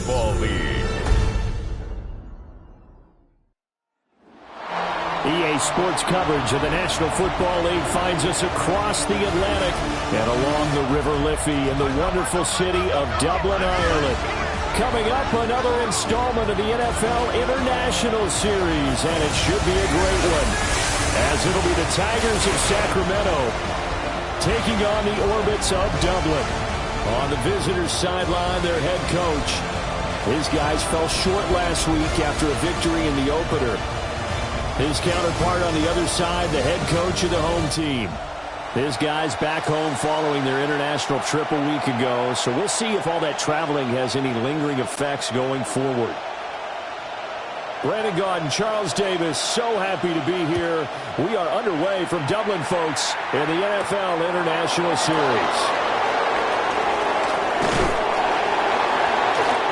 Football League. EA Sports coverage of the National Football League finds us across the Atlantic and along the River Liffey in the wonderful city of Dublin, Ireland. Coming up, another installment of the NFL International Series, and it should be a great one, as it'll be the Tigers of Sacramento taking on the Orbits of Dublin. On the visitors' sideline, their head coach. His guys fell short last week after a victory in the opener. His counterpart on the other side, the head coach of the home team. His guys back home following their international trip a week ago, so we'll see if all that traveling has any lingering effects going forward. Brandon Gaudin, Charles Davis, so happy to be here. We are underway from Dublin, folks, in the NFL International Series.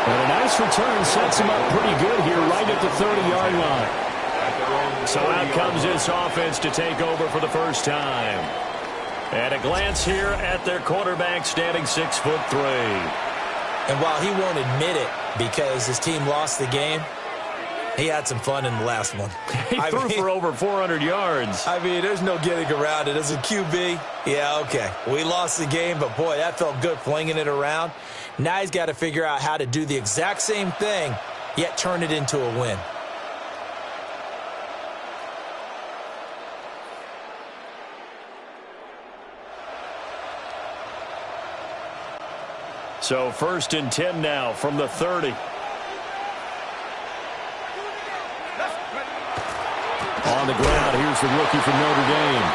And a nice return sets him up pretty good here right at the 30-yard line. So out comes this offense to take over for the first time. At a glance here at their quarterback, standing 6'3". And while he won't admit it because his team lost the game, he had some fun in the last one. He threw for over 400 yards. I mean, there's no getting around it. As a QB, yeah, okay. We lost the game, but boy, that felt good flinging it around. Now he's got to figure out how to do the exact same thing, yet turn it into a win. So 1st and 10 now from the 30. On the ground, here's the rookie from Notre Dame.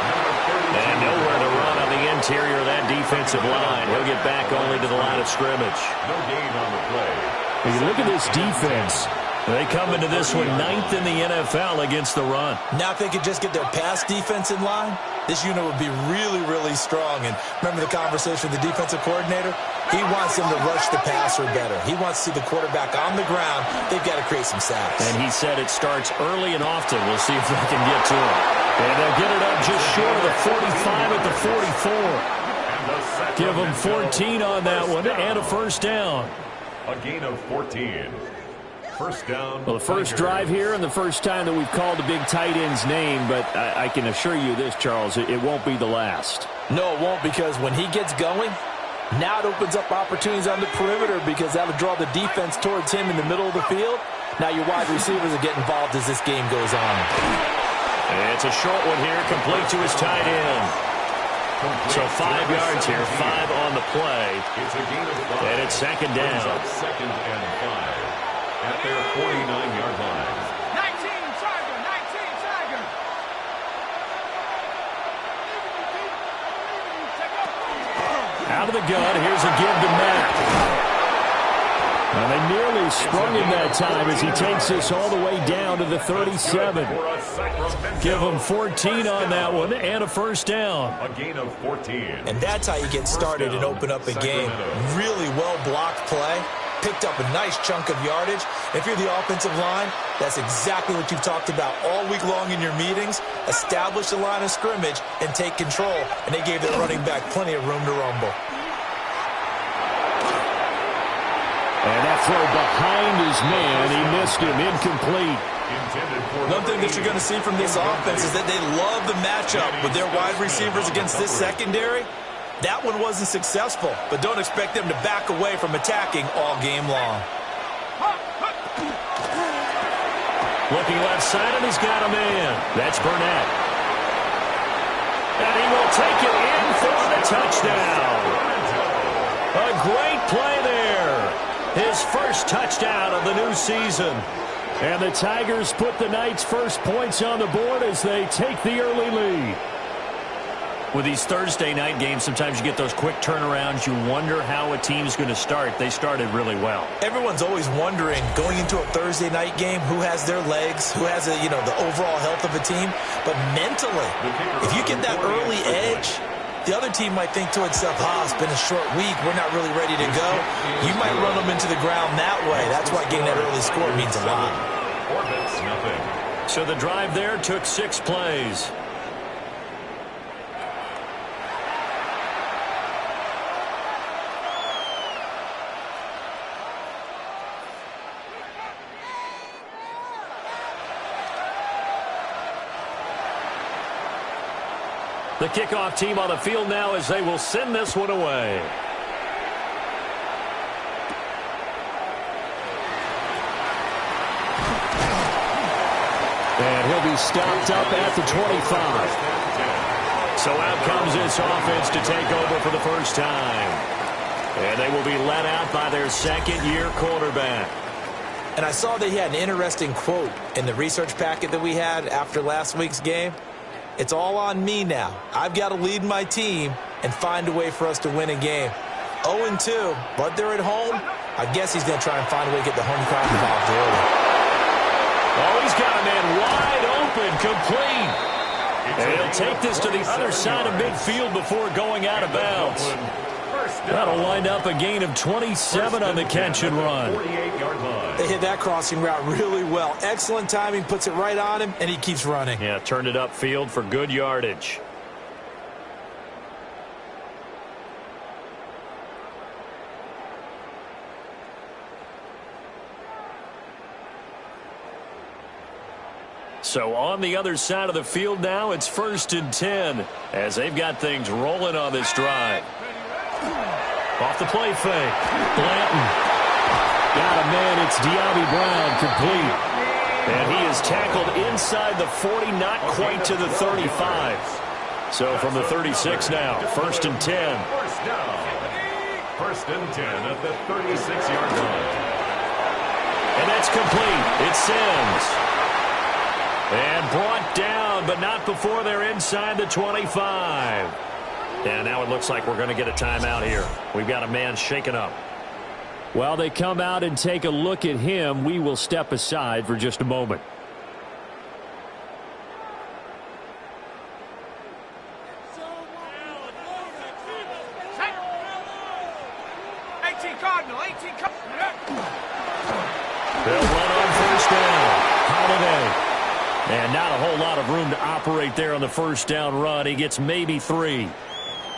And nowhere to run on the interior of that defensive line. He'll get back only to the line of scrimmage. No gain on the play. When you look at this defense, they come into this one 9th in the NFL against the run. Now if they could just get their pass defense in line, this unit would be really, really strong. And remember the conversation with the defensive coordinator? He wants them to rush the passer better. He wants to see the quarterback on the ground. They've got to create some sacks. And he said it starts early and often. We'll see if they can get to it. And they'll get it up just short of the 45 at the 44. Give them 14 on that one and a first down. A gain of 14. First down. Well, the first drive here and the first time that we've called the big tight end's name, but I can assure you this, Charles, it won't be the last. No, it won't, because when he gets going, now it opens up opportunities on the perimeter because that'll draw the defense towards him in the middle of the field. Now your wide receivers will get involved as this game goes on. It's a short one here, complete to his tight end. So 5 yards here, 5 on the play. It's a gain of 5. And it's second down. Second and 5 at their 49-yard line. 19 Tiger. Out of the gun, here's a give to Matt. And they nearly sprung him that time as he takes this all the way down to the 37. Give him 14 on that one and a first down. A gain of 14. And that's how you get started and open up a game. Really well-blocked play. Picked up a nice chunk of yardage. If you're the offensive line, that's exactly what you've talked about all week long in your meetings. Establish the line of scrimmage and take control. And they gave their running back plenty of room to rumble. And that throw behind his man, he missed him, incomplete. One thing that you're going to see from this offense is that they love the matchup with their wide receivers against this secondary. That one wasn't successful, but don't expect them to back away from attacking all game long. Looking left side, and he's got a man. That's Burnett. And he will take it in for the touchdown. A great play there. His first touchdown of the new season. And the Tigers put the Knights' first points on the board as they take the early lead. With these Thursday night games, sometimes you get those quick turnarounds. You wonder how a team's going to start. They started really well. Everyone's always wondering, going into a Thursday night game, who has their legs, who has the overall health of a team. But mentally, if you get that early edge, the other team might think to itself, it's been a short week. We're not really ready to go. You might run them into the ground that way. That's why getting that early score means a lot. So the drive there took 6 plays. The kickoff team on the field now as they will send this one away. And he'll be stopped up at the 25. So out comes this offense to take over for the first time. And they will be let out by their second-year quarterback. And I saw that he had an interesting quote in the research packet that we had after last week's game. It's all on me now. I've got to lead my team and find a way for us to win a game. 0-2, but they're at home. I guess he's going to try and find a way to get the home crowd involved early. Oh, he's got a man wide open, complete. And he'll take this to the other side of midfield before going out of bounds. That'll wind up a gain of 27 on the catch and run. They hit that crossing route really well. Excellent timing, puts it right on him, and he keeps running. Yeah, turned it upfield for good yardage. So on the other side of the field now, it's 1st and 10 as they've got things rolling on this drive. Off the play fake. Blanton. Got a man. It's De'Ami Brown complete. And he is tackled inside the 40, not quite to the 35. So from the 36 now, 1st and 10. First down. 1st and 10 at the 36-yard line. And that's complete. It sends. And brought down, but not before they're inside the 25. And now it looks like we're going to get a timeout here. We've got a man shaken up. While they come out and take a look at him, we will step aside for just a moment. They'll run on 1st down. Holiday. And not a whole lot of room to operate there on the 1st down run. He gets maybe 3.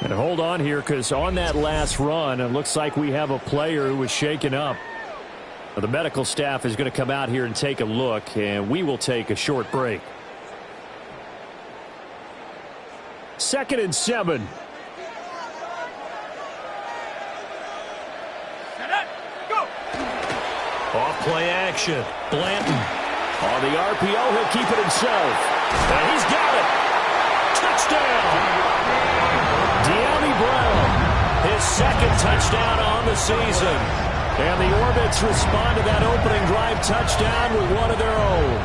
And hold on here, because on that last run, it looks like we have a player who was shaken up. The medical staff is going to come out here and take a look, and we will take a short break. 2nd and 7. Off play action. Blanton. On the RPO, he'll keep it himself. And he's got it. Touchdown. De'Ami Brown, his 2nd touchdown on the season. And the Orbits respond to that opening drive touchdown with one of their own.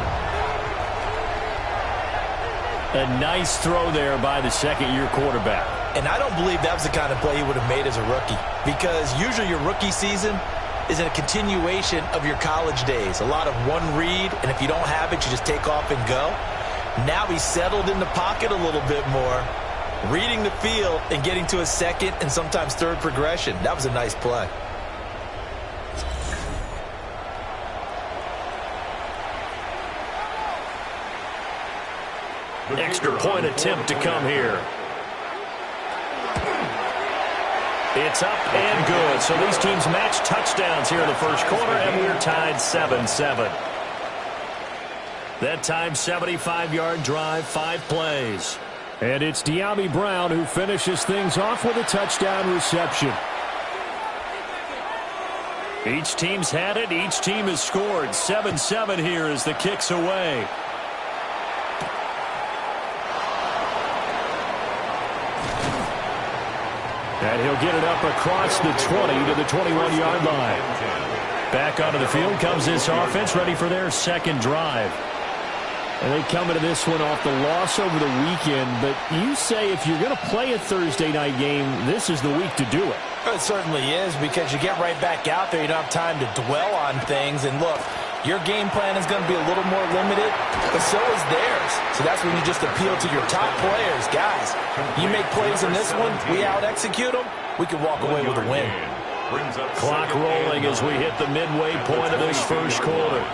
A nice throw there by the second-year quarterback. And I don't believe that was the kind of play he would have made as a rookie, because usually your rookie season is a continuation of your college days. A lot of one read, and if you don't have it, you just take off and go. Now he's settled in the pocket a little bit more, reading the field and getting to a 2nd and sometimes 3rd progression. That was a nice play. Extra point attempt to come here. It's up and good. So these teams match touchdowns here in the 1st quarter, and we're tied 7-7. That time, 75-yard drive, 5 plays. And it's De'Ami Brown who finishes things off with a touchdown reception. Each team's had it. Each team has scored. 7-7 here as the kick's away. And he'll get it up across the 20 to the 21-yard line. Back onto the field comes this offense, ready for their 2nd drive. And they come into this one off the loss over the weekend. But you say if you're going to play a Thursday night game, this is the week to do it. It certainly is, because you get right back out there. You don't have time to dwell on things. And look, your game plan is going to be a little more limited, but so is theirs. So that's when you just appeal to your top players. Guys, you make plays in this one, we out-execute them, we can walk away with a win. Clock rolling as we hit the midway point of this 1st quarter.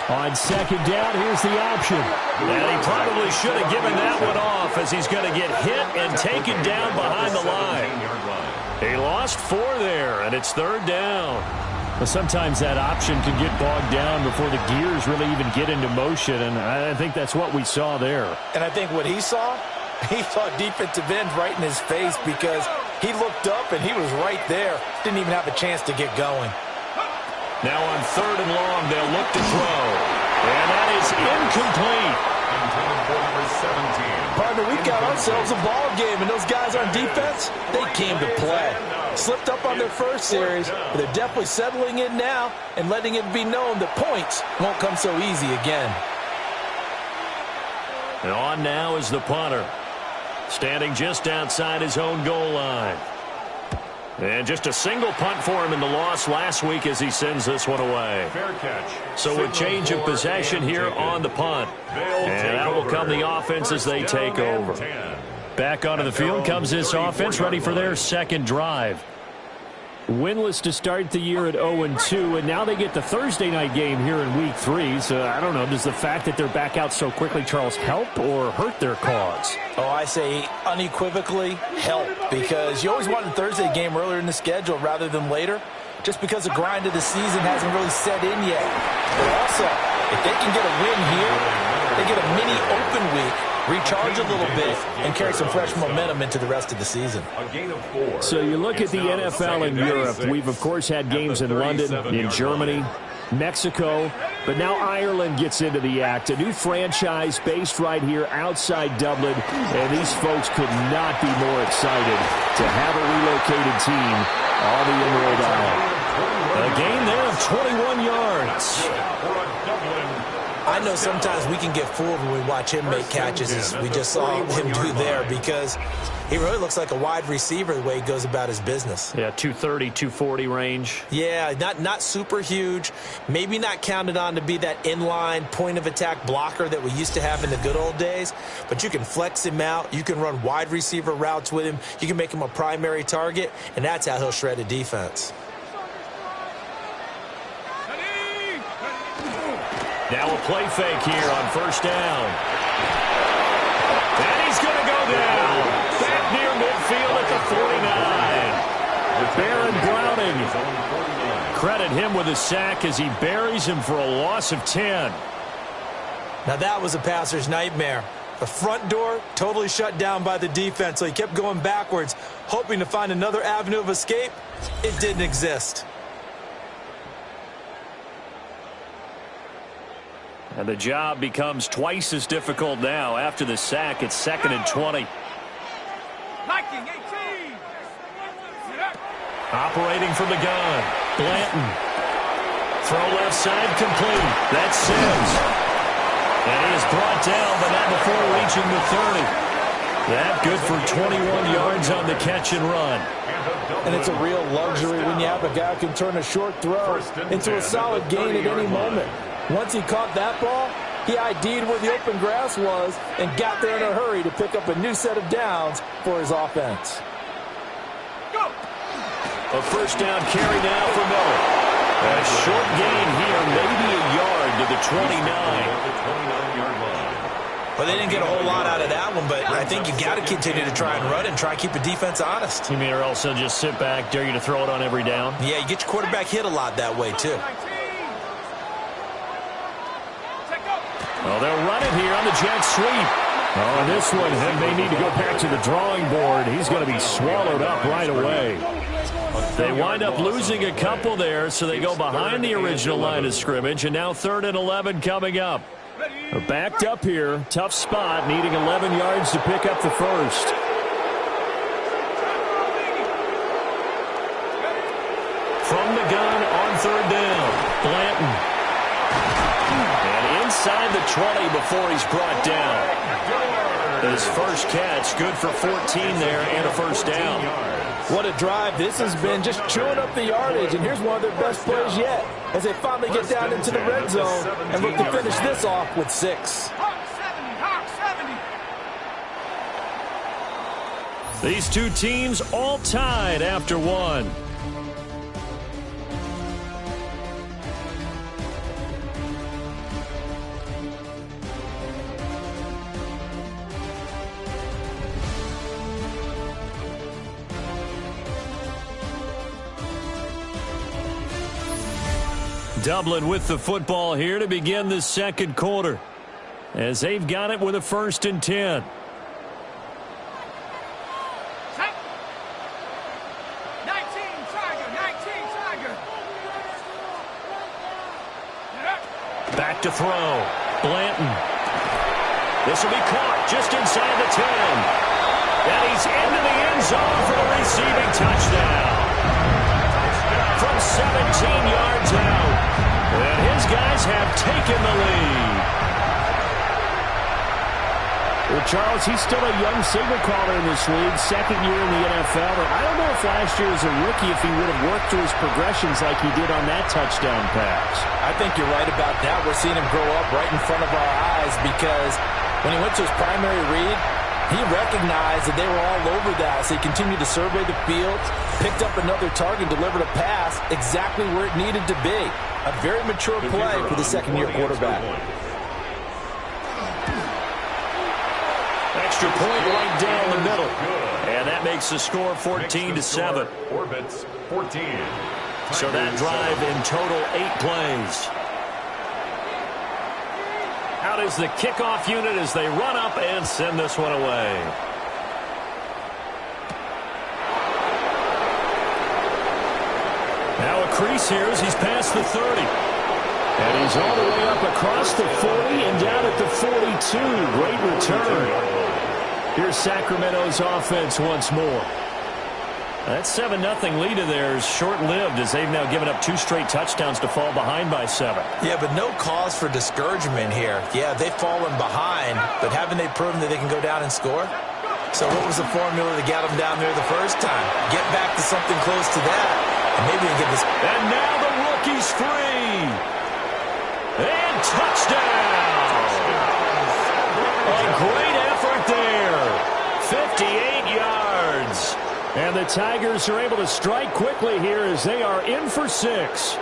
On 2nd down, here's the option. And he probably should have given that one off, as he's going to get hit and taken down behind the line. He lost 4 there, and it's 3rd down. Well, sometimes that option can get bogged down before the gears really even get into motion, and I think that's what we saw there. And I think what he saw defensive end right in his face, because he looked up and he was right there. Didn't even have a chance to get going. Now on 3rd and long, they'll look to throw. And that is incomplete. Partner, we've got ourselves a ball game, and those guys on defense, they came to play. Slipped up on their first series, but they're definitely settling in now and letting it be known that points won't come so easy again. And on now is the punter, standing just outside his own goal line. And just a single punt for him in the loss last week as he sends this one away. Fair catch. So a change of possession here on the punt. And that will come the offense as they take over. Back onto the field comes this offense, ready for their second drive. Winless to start the year at 0-2, and now they get the Thursday night game here in Week 3. So I don't know, does the fact that they're back out so quickly, Charles, help or hurt their cause? Oh, I say unequivocally help, because you always want a Thursday game earlier in the schedule rather than later, just because the grind of the season hasn't really set in yet. But also, if they can get a win here, they get a mini open week, recharge a little bit, and carry some fresh momentum into the rest of the season. So you look at the NFL in Europe. We've, of course, had games in London, in Germany, Mexico, but now Ireland gets into the act. A new franchise based right here outside Dublin, and these folks could not be more excited to have a relocated team on the Emerald Isle. A gain there of 21 yards. I know sometimes we can get fooled when we watch him make catches, as we just saw him do there, because he really looks like a wide receiver the way he goes about his business. Yeah, 230, 240 range. Yeah, not super huge. Maybe not counted on to be that inline point-of-attack blocker that we used to have in the good old days, but you can flex him out. You can run wide receiver routes with him. You can make him a primary target, and that's how he'll shred a defense. Now a play fake here on 1st down. And he's going to go down. Back near midfield at the 49. Baron Browning. Credit him with a sack as he buries him for a loss of 10. Now that was a passer's nightmare. The front door totally shut down by the defense, so he kept going backwards, hoping to find another avenue of escape. It didn't exist. And the job becomes twice as difficult now. After the sack, it's 2nd and 20. Liking 18. Operating from the gun. Blanton. Throw left side complete. That's Sims. And he is brought down, but not before reaching the 30. That good for 21 yards on the catch and run. And it's a real luxury when you have a guy who can turn a short throw into a solid gain at any moment. Once he caught that ball, he ID'd where the open grass was and got there in a hurry to pick up a new set of downs for his offense. A 1st down carry now for Miller. A short gain here, maybe a yard to the 29. Well, they didn't get a whole lot out of that one, but I think you got to continue to try and run and try and keep the defense honest. You mean or else they'll just sit back, dare you to throw it on every down? Yeah, you get your quarterback hit a lot that way, too. Oh, they'll run it here on the jet sweep. Oh, and this one, they need to go back to the drawing board. He's going to be swallowed up right away. They wind up losing a couple there, so they go behind the original line of scrimmage, and now 3rd and 11 coming up. They're backed up here. Tough spot, needing 11 yards to pick up the first. From the gun on 3rd down, Blanton. And inside the 20 before he's brought down. His first catch, good for 14 there and a 1st down. What a drive this has been, just chewing up the yardage, and here's one of their best plays yet as they finally get down into the red zone and look to finish this off with 6. These two teams all tied after one. Dublin with the football here to begin the second quarter, as they've got it with a 1st and 10. Back to throw. Blanton. This will be caught just inside the 10. And he's into the end zone for the receiving touchdown. From 17 yards out. And his guys have taken the lead. Well, Charles, he's still a young signal caller in this league, 2nd year in the NFL. But I don't know if last year as a rookie, if he would have worked through his progressions like he did on that touchdown pass. I think you're right about that. We're seeing him grow up right in front of our eyes because when he went to his primary read, he recognized that they were all over that. So he continued to survey the field, picked up another target, delivered a pass exactly where it needed to be. A very mature play for the 2nd-year quarterback. Extra point right down the middle. And that makes the score 14-7. Orbits 14. So that drive in total 8 plays. Out is the kickoff unit as they run up and send this one away. Now a crease here as he's past the 30. And he's all the way up across the 40 and down at the 42. Great return. Here's Sacramento's offense once more. That 7-0 lead of theirs short-lived as they've now given up 2 straight touchdowns to fall behind by 7. Yeah, but no cause for discouragement here. Yeah, they've fallen behind, but haven't they proven that they can go down and score? So what was the formula that got them down there the first time? Get back to something close to that, and maybe we can get this. And now the rookie's free. And touchdown. A great effort there. 58 yards. And the Tigers are able to strike quickly here as they are in for 6.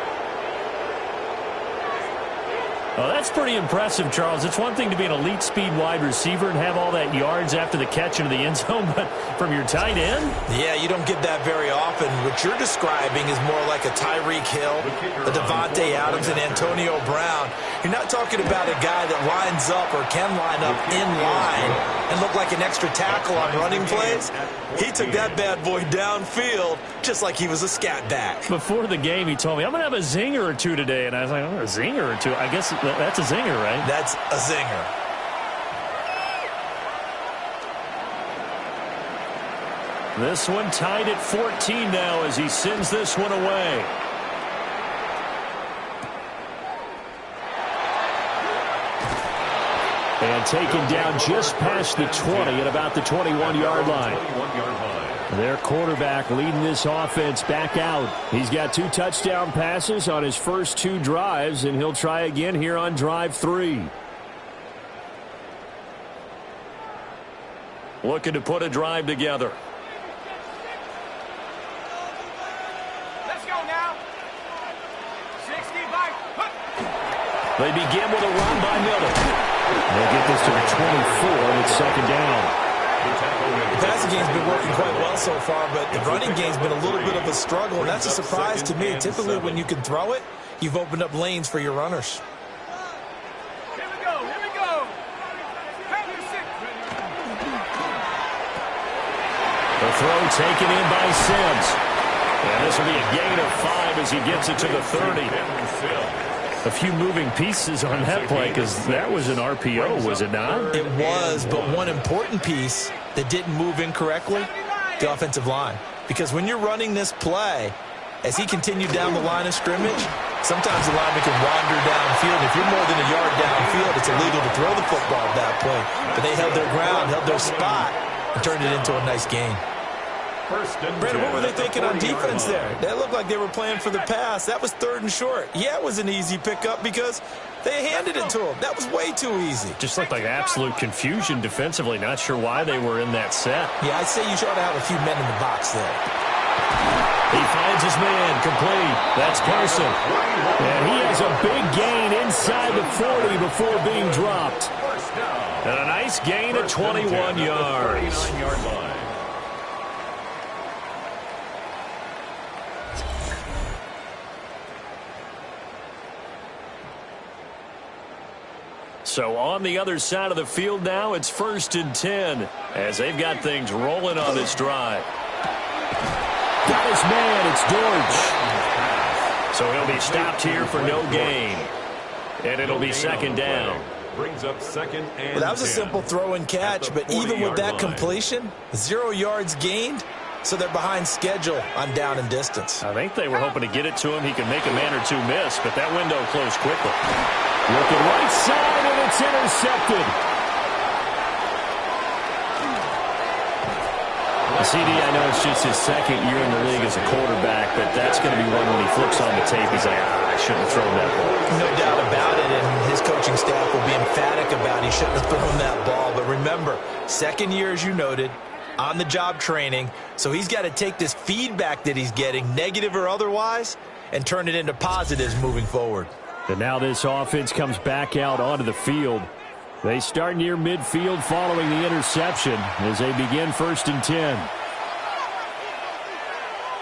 Oh, that's pretty impressive, Charles. It's one thing to be an elite speed wide receiver and have all that yards after the catch into the end zone, but from your tight end? Yeah, you don't get that very often. What you're describing is more like a Tyreek Hill, a Devontae Adams, and Antonio Brown. You're not talking about a guy that lines up or can line up in line and look like an extra tackle on running plays. He took that bad boy downfield just like he was a scat back. Before the game, he told me, I'm going to have a zinger or two today. And I was like, oh, a zinger or two? I guess that's a zinger, right? That's a zinger. This one tied at 14 now as he sends this one away. And taken down just past the 20 at about the 21-yard line. Their quarterback leading this offense back out. He's got 2 touchdown passes on his first 2 drives, and he'll try again here on drive 3. Looking to put a drive together. Let's go now. 60 by. They begin with a run by Miller. They'll get this to the 24, and it's 2nd down. The passing game's been working quite well so far, but the running game's been a little bit of a struggle, and that's a surprise to me. Typically, when you can throw it, you've opened up lanes for your runners. Here we go. Here we go. The throw taken in by Sims. And this will be a gain of 5 as he gets it to the 30. A few moving pieces on that play because that was an RPO, was it not? It was, but one important piece that didn't move incorrectly, the offensive line. Because when you're running this play, as he continued down the line of scrimmage, sometimes the lineman can wander downfield. And if you're more than a yard downfield, it's illegal to throw the football at that point. But they held their ground, held their spot, and turned it into a nice gain. Brandon, what were they thinking on defense there? They looked like they were playing for the pass. That was 3rd and short. Yeah, it was an easy pickup because they handed it to him. That was way too easy. Just looked like absolute confusion defensively. Not sure why they were in that set. Yeah, I'd say you ought to have a few men in the box there. He finds his man, complete. That's Carson. And he has a big gain inside the 40 before being dropped. And a nice gain of 21 yards. So on the other side of the field now, it's 1st and 10 as they've got things rolling on this drive. Got his man. It's Dortch. So he'll be stopped here for no gain. And it'll be 2nd down. Brings up 2nd and Well, that was a 10. simple throw and catch, but even with that completion, 0 yards gained, so they're behind schedule on down and distance. I think they were hoping to get it to him. He could make a man or two miss, but that window closed quickly. Looking right side, and it's intercepted. CD, I know it's just his 2nd year in the league as a quarterback, but that's going to be one when he flips on the tape. He's like, I shouldn't have thrown that ball. No doubt about it, and his coaching staff will be emphatic about he shouldn't have thrown that ball. But remember, 2nd year, as you noted, on-the-job training, so he's got to take this feedback that he's getting, negative or otherwise, and turn it into positives moving forward. And now this offense comes back out onto the field. They start near midfield following the interception as they begin 1st and 10.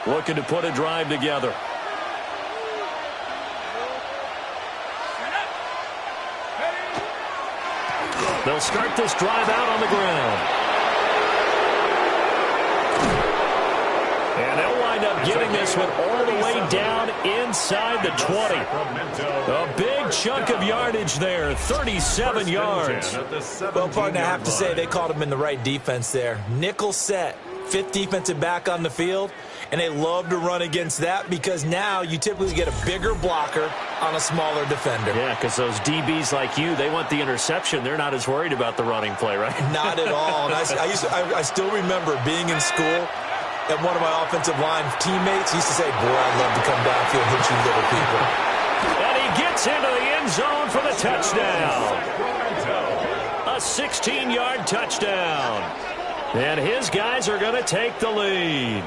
Looking to put a drive together. They'll start this drive out on the ground. And they'll wind up getting this one all the way down inside the 20. A big chunk of yardage there, 37 yards. Well, partner, I have to say they called him in the right defense there. Nickel set, 5th defensive back on the field, and they love to run against that because now you typically get a bigger blocker on a smaller defender. Yeah, because those DBs like you, they want the interception. They're not as worried about the running play, right? Not at all. And I still remember being in school, and one of my offensive line teammates used to say, boy, I'd love to come downfield and hit you little people. And he gets into the end zone for the touchdown. A 16-yard touchdown. And his guys are going to take the lead.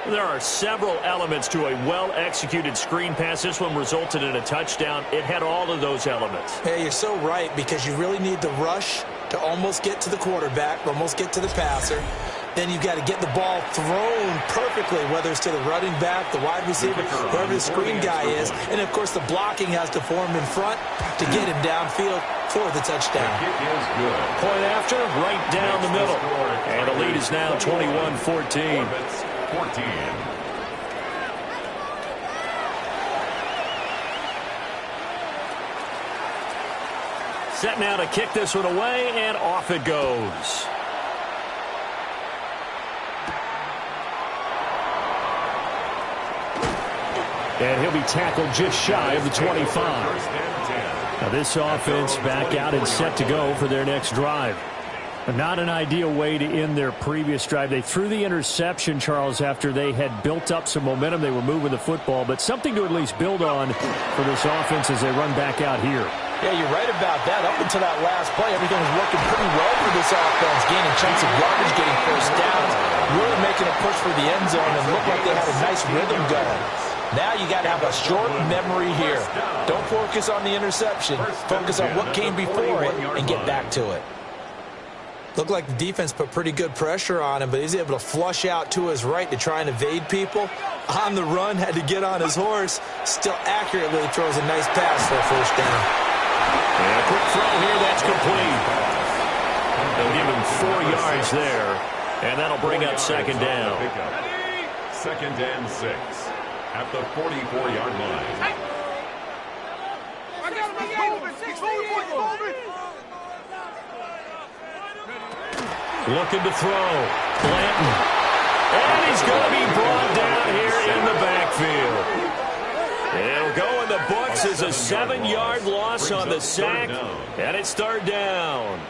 There are several elements to a well-executed screen pass. This one resulted in a touchdown. It had all of those elements. Hey, you're so right, because you really need the rush to almost get to the quarterback, almost get to the passer. Then you've got to get the ball thrown perfectly, whether it's to the running back, the wide receiver, whoever the screen guy is. And, of course, the blocking has to form in front to get him downfield for the touchdown. Point after, right down the middle. And the lead is now 21-14. Set now to kick this one away, and off it goes. And he'll be tackled just shy of the 25. Now this offense back out and set to go for their next drive. Not an ideal way to end their previous drive. They threw the interception, Charles, after they had built up some momentum. They were moving the football, but something to at least build on for this offense as they run back out here. Yeah, you're right about that. Up until that last play, everything was working pretty well for this offense, gaining chunks of yardage, getting first downs, really making a push for the end zone, and looked like they had a nice rhythm going. Now you got to have a short memory here. Don't focus on the interception. Focus on what came before it and get back to it. Looked like the defense put pretty good pressure on him, but he's able to flush out to his right to try and evade people. On the run, had to get on his horse. Still accurately throws a nice pass for a first down. And a quick throw here, that's complete. They'll give him 4 yards there, and that'll bring up 2nd down. 2nd and 6 at the 44-yard line. Looking to throw. Blanton. And he's going to be brought down here in the backfield. It'll go in the books as a 7-yard loss on the sack, and it's 3rd down.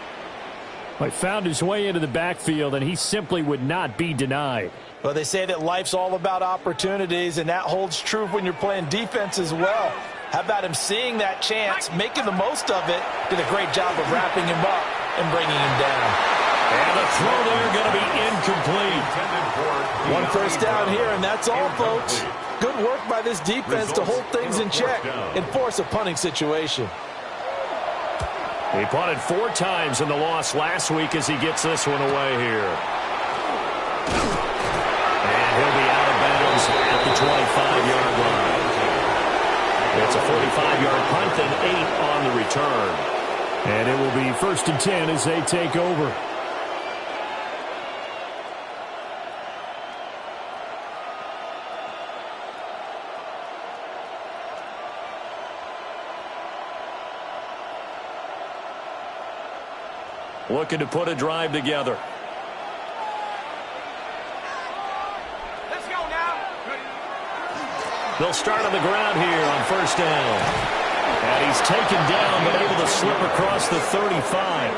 He found his way into the backfield, and he simply would not be denied. Well, they say that life's all about opportunities, and that holds true when you're playing defense as well. How about him seeing that chance, making the most of it, did a great job of wrapping him up and bringing him down. And the throw there going to be incomplete. 1 first down here, and that's all, folks. Good work by this defense to hold things in check and force a punting situation. He punted 4 times in the loss last week as he gets this one away here. And he'll be out of bounds at the 25-yard line. It's a 45-yard punt, then 8 on the return. And it will be 1st and 10 as they take over. Looking to put a drive together. Let's go now. They'll start on the ground here on 1st down. And he's taken down, but able to slip across the 35.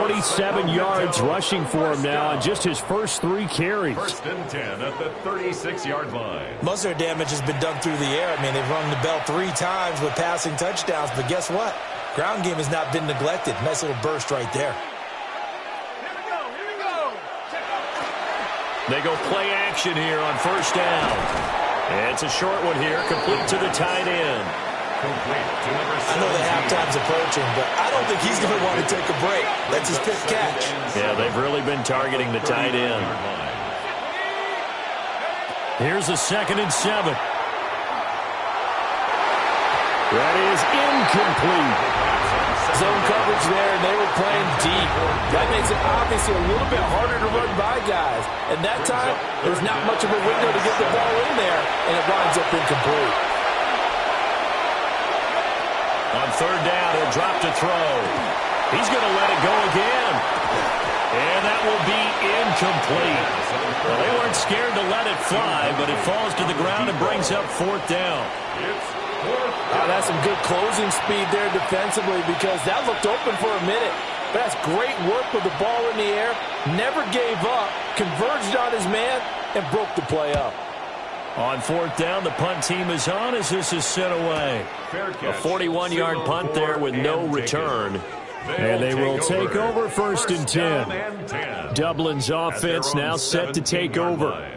47 yards rushing for him now on just his first 3 carries. 1st and 10 at the 36-yard line. Most of their damage has been done through the air. I mean, they've rung the bell 3 times with passing touchdowns, but guess what? Ground game has not been neglected. Nice little burst right there. Here we go. Here we go. They go play action here on 1st down. It's a short one here, complete to the tight end. I know the halftime's approaching, but I don't think he's going to want to take a break. That's his 5th catch. Yeah, they've really been targeting the tight end. Here's a 2nd and 7. That is incomplete. Zone coverage there, and they were playing deep. That makes it obviously a little bit harder to run by guys. And that time, there's not much of a window to get the ball in there, and it winds up incomplete. On 3rd down, he'll drop to throw. He's going to let it go again. And that will be incomplete. Well, they weren't scared to let it fly, but it falls to the ground and brings up 4th down. That's some good closing speed there defensively because that looked open for a minute. But that's great work with the ball in the air. Never gave up, converged on his man, and broke the play up. On 4th down, the punt team is on as this is sent away. A 41-yard punt there with no return. And they will take over 1st and 10. Dublin's offense now set to take over.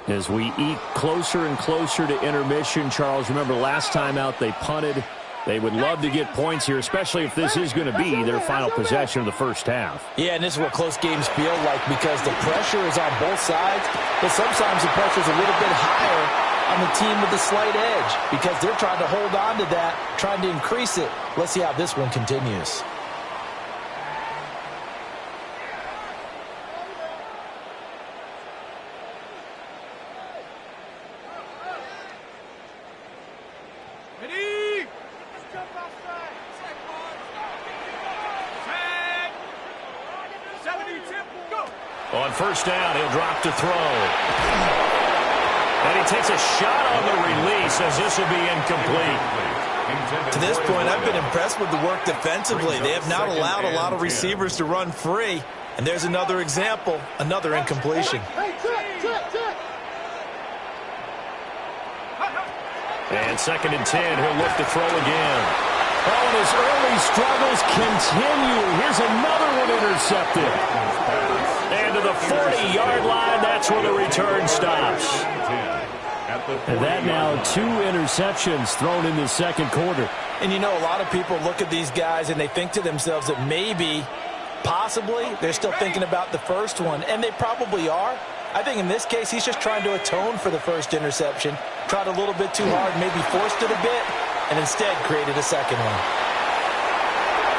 As we eke closer and closer to intermission, Charles, remember last time out they punted. They would love to get points here, especially if this is going to be their final possession of the 1st half. Yeah, and this is what close games feel like because the pressure is on both sides, but sometimes the pressure is a little bit higher on the team with the slight edge because they're trying to hold on to that, trying to increase it. Let's see how this one continues. Ready? Set. 70, tip, go. On 1st down, he'll drop to throw. And he takes a shot on the release as this will be incomplete. To this point, I've been impressed with the work defensively. They have not allowed a lot of receivers to run free. And there's another example, another incompletion. And 2nd and 10, he'll look to throw again. Oh, and his early struggles continue. Here's another one intercepted. And to the 40-yard line, that's where the return stops. And that now 2 interceptions thrown in the 2nd quarter. And you know, a lot of people look at these guys and they think to themselves that maybe, possibly, they're still thinking about the first one. And they probably are. I think in this case, he's just trying to atone for the first interception. Tried a little bit too hard, maybe forced it a bit, and instead created a second one.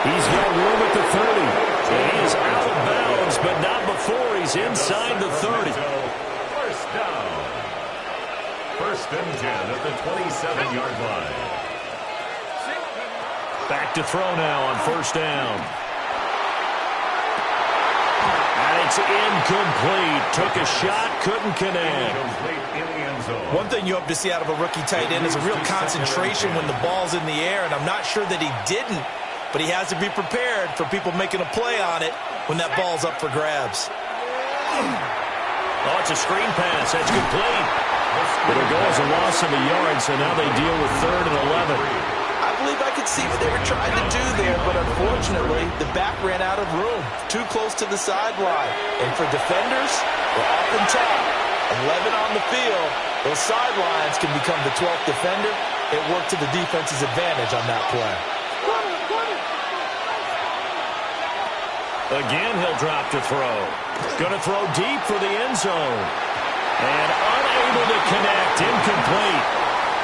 He's got room at the 30. He is out of bounds, but not before he's inside the 30. 1st down. 1st and 10 at the 27-yard line. Back to throw now on 1st down. And it's incomplete. Took a shot, couldn't connect. One thing you hope to see out of a rookie tight end is a real concentration when the ball's in the air, and I'm not sure that he didn't, but he has to be prepared for people making a play on it when that ball's up for grabs. Oh, it's a screen pass. That's complete. It'll go as a loss of a yard, so now they deal with 3rd and 11. I believe I could see what they were trying to do there, but unfortunately, the back ran out of room, too close to the sideline. And for defenders, we're often taught, 11 on the field, those sidelines can become the 12th defender. It worked to the defense's advantage on that play. Again, he'll drop to throw. Going to throw deep for the end zone. And unable to connect, incomplete.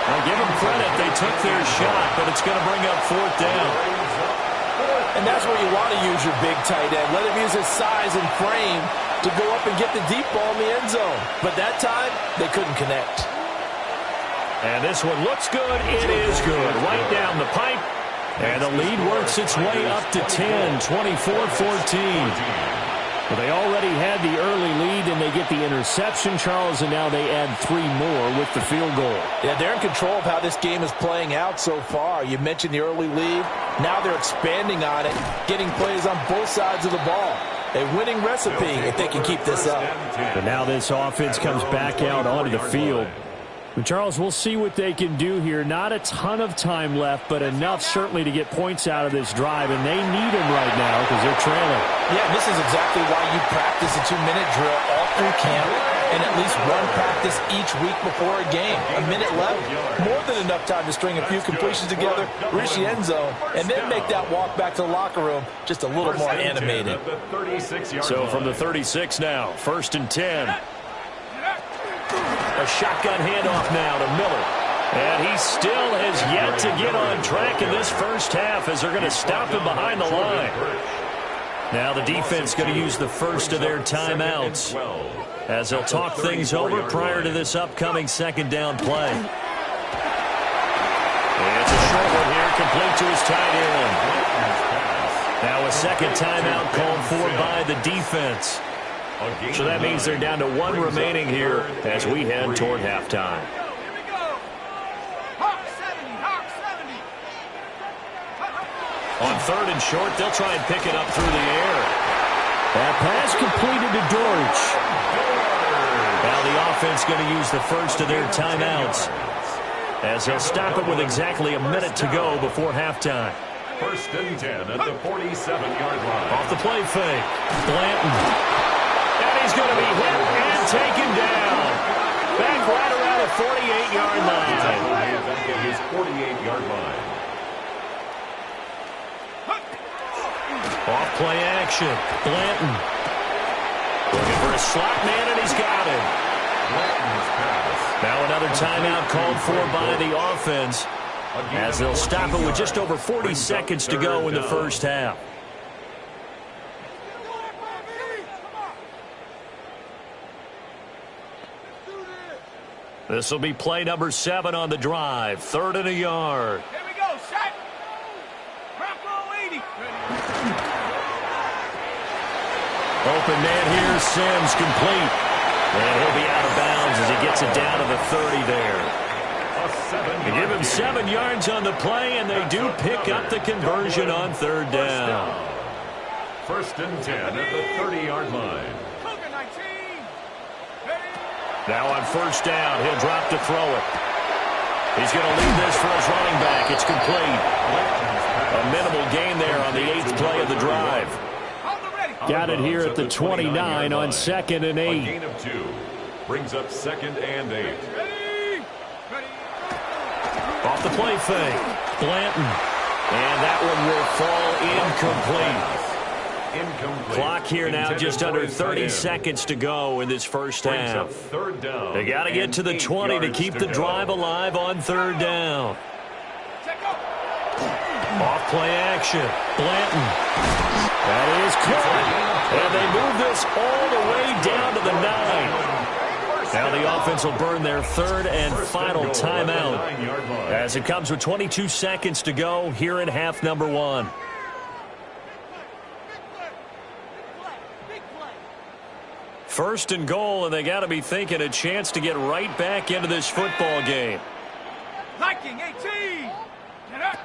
Well, give them credit. They took their shot, but it's going to bring up 4th down. And that's where you want to use your big tight end. Let him use his size and frame to go up and get the deep ball in the end zone. But that time, they couldn't connect. And this one looks good. It is good. Right down the pipe. And the lead works its way up to 10, 24-14. Well, they already had the early lead, and they get the interception, Charles, and now they add 3 more with the field goal. Yeah, they're in control of how this game is playing out so far. You mentioned the early lead. Now they're expanding on it, getting plays on both sides of the ball. A winning recipe if they can keep this up. But now this offense comes back out onto the field. And Charles, we'll see what they can do here. Not a ton of time left, but enough certainly to get points out of this drive, and they need them right now because they're trailing. Yeah, this is exactly why you practice a 2-minute drill all through camp and at least one practice each week before a game. A minute left, more than enough time to string a few completions together, reach the end zone, and then make that walk back to the locker room just a little more animated. So from the 36 now, 1st and 10. A shotgun handoff now to Miller. And he still has yet to get on track in this first half as they're going to stop him behind the line. Now the defense going to use the first of their timeouts as they'll talk things over prior to this upcoming 2nd down play. It's a short one here, complete to his tight end. Now a 2nd timeout called for by the defense. So that means they're down to 1 remaining here as we head toward halftime. On 3rd and short, they'll try and pick it up through the air. That pass completed to Dortch. Now the offense going to use the first of their timeouts as they'll stop it with exactly a minute to go before halftime. 1st and 10 at the 47-yard line. Off the play fake, Blanton. And he's going to be hit and taken down. Back right around the 48-yard line. Back at his 48-yard line. Off play action. Blanton. Looking for a slot man, and he's got him. Now another timeout called for by the offense as they'll stop it with just over 40 seconds to go in the first half. This will be play number 7 on the drive. 3rd and a yard. Here we go, set. Bronco 80. Open man here, Sims complete. And he'll be out of bounds as he gets it down to the 30 there. They give him 7 yards on the play, and they do pick up the conversion on 3rd down. 1st and 10 at the 30-yard line. Now on 1st down, he'll drop to throw it. He's going to leave this for his running back. It's complete. A minimal gain there on the 8th play of the drive. Got it here at the 29 on 2nd and 8. A gain of 2 brings up 2nd and 8. Off the play fake, Blanton. And that one will fall incomplete. Clock here now just under 30 seconds to go in this first half. They got to get to the 20 to keep the drive alive on 3rd down. Off play action, Blanton. That is caught. And they move this all the way down to the 9. Now the offense will burn their 3rd and final timeout as it comes with 22 seconds to go here in half number 1. 1st and goal, and they got to be thinking a chance to get right back into this football game. Liking 18. Get up.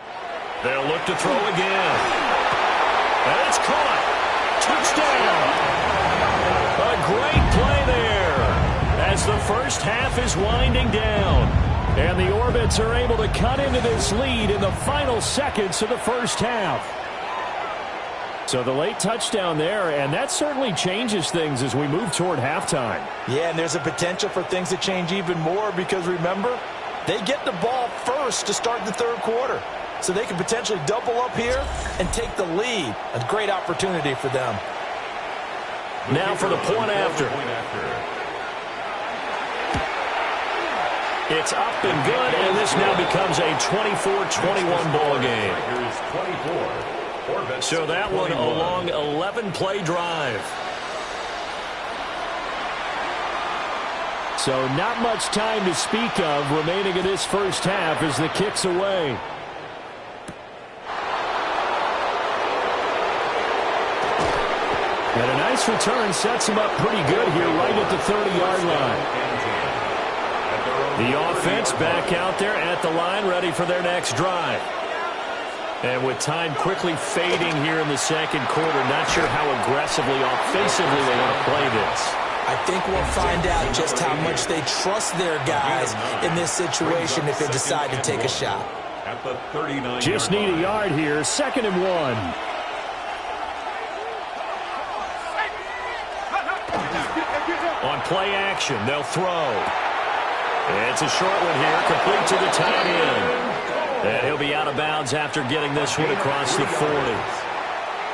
They'll look to throw again. And it's caught. Touchdown. A great play there as the first half is winding down. And the Orbits are able to cut into this lead in the final seconds of the first half. So the late touchdown there, and that certainly changes things as we move toward halftime. Yeah, and there's a potential for things to change even more because, remember, they get the ball first to start the 3rd quarter. So they can potentially double up here and take the lead. A great opportunity for them. Now for the point after. It's up and good, and this now becomes a 24-21 ball game. So that one a long 11-play drive. So not much time to speak of remaining in this first half as the kick's away. And a nice return sets him up pretty good here right at the 30-yard line. The offense back out there at the line, ready for their next drive. And with time quickly fading here in the second quarter, not sure how aggressively, offensively they want to play this. I think we'll find out just how much they trust their guys in this situation if they decide to take a shot. At the 39. Just need a yard here, 2nd and 1. On play action, they'll throw. It's a short one here, complete to the tight end. And he'll be out of bounds after getting this one across the 40.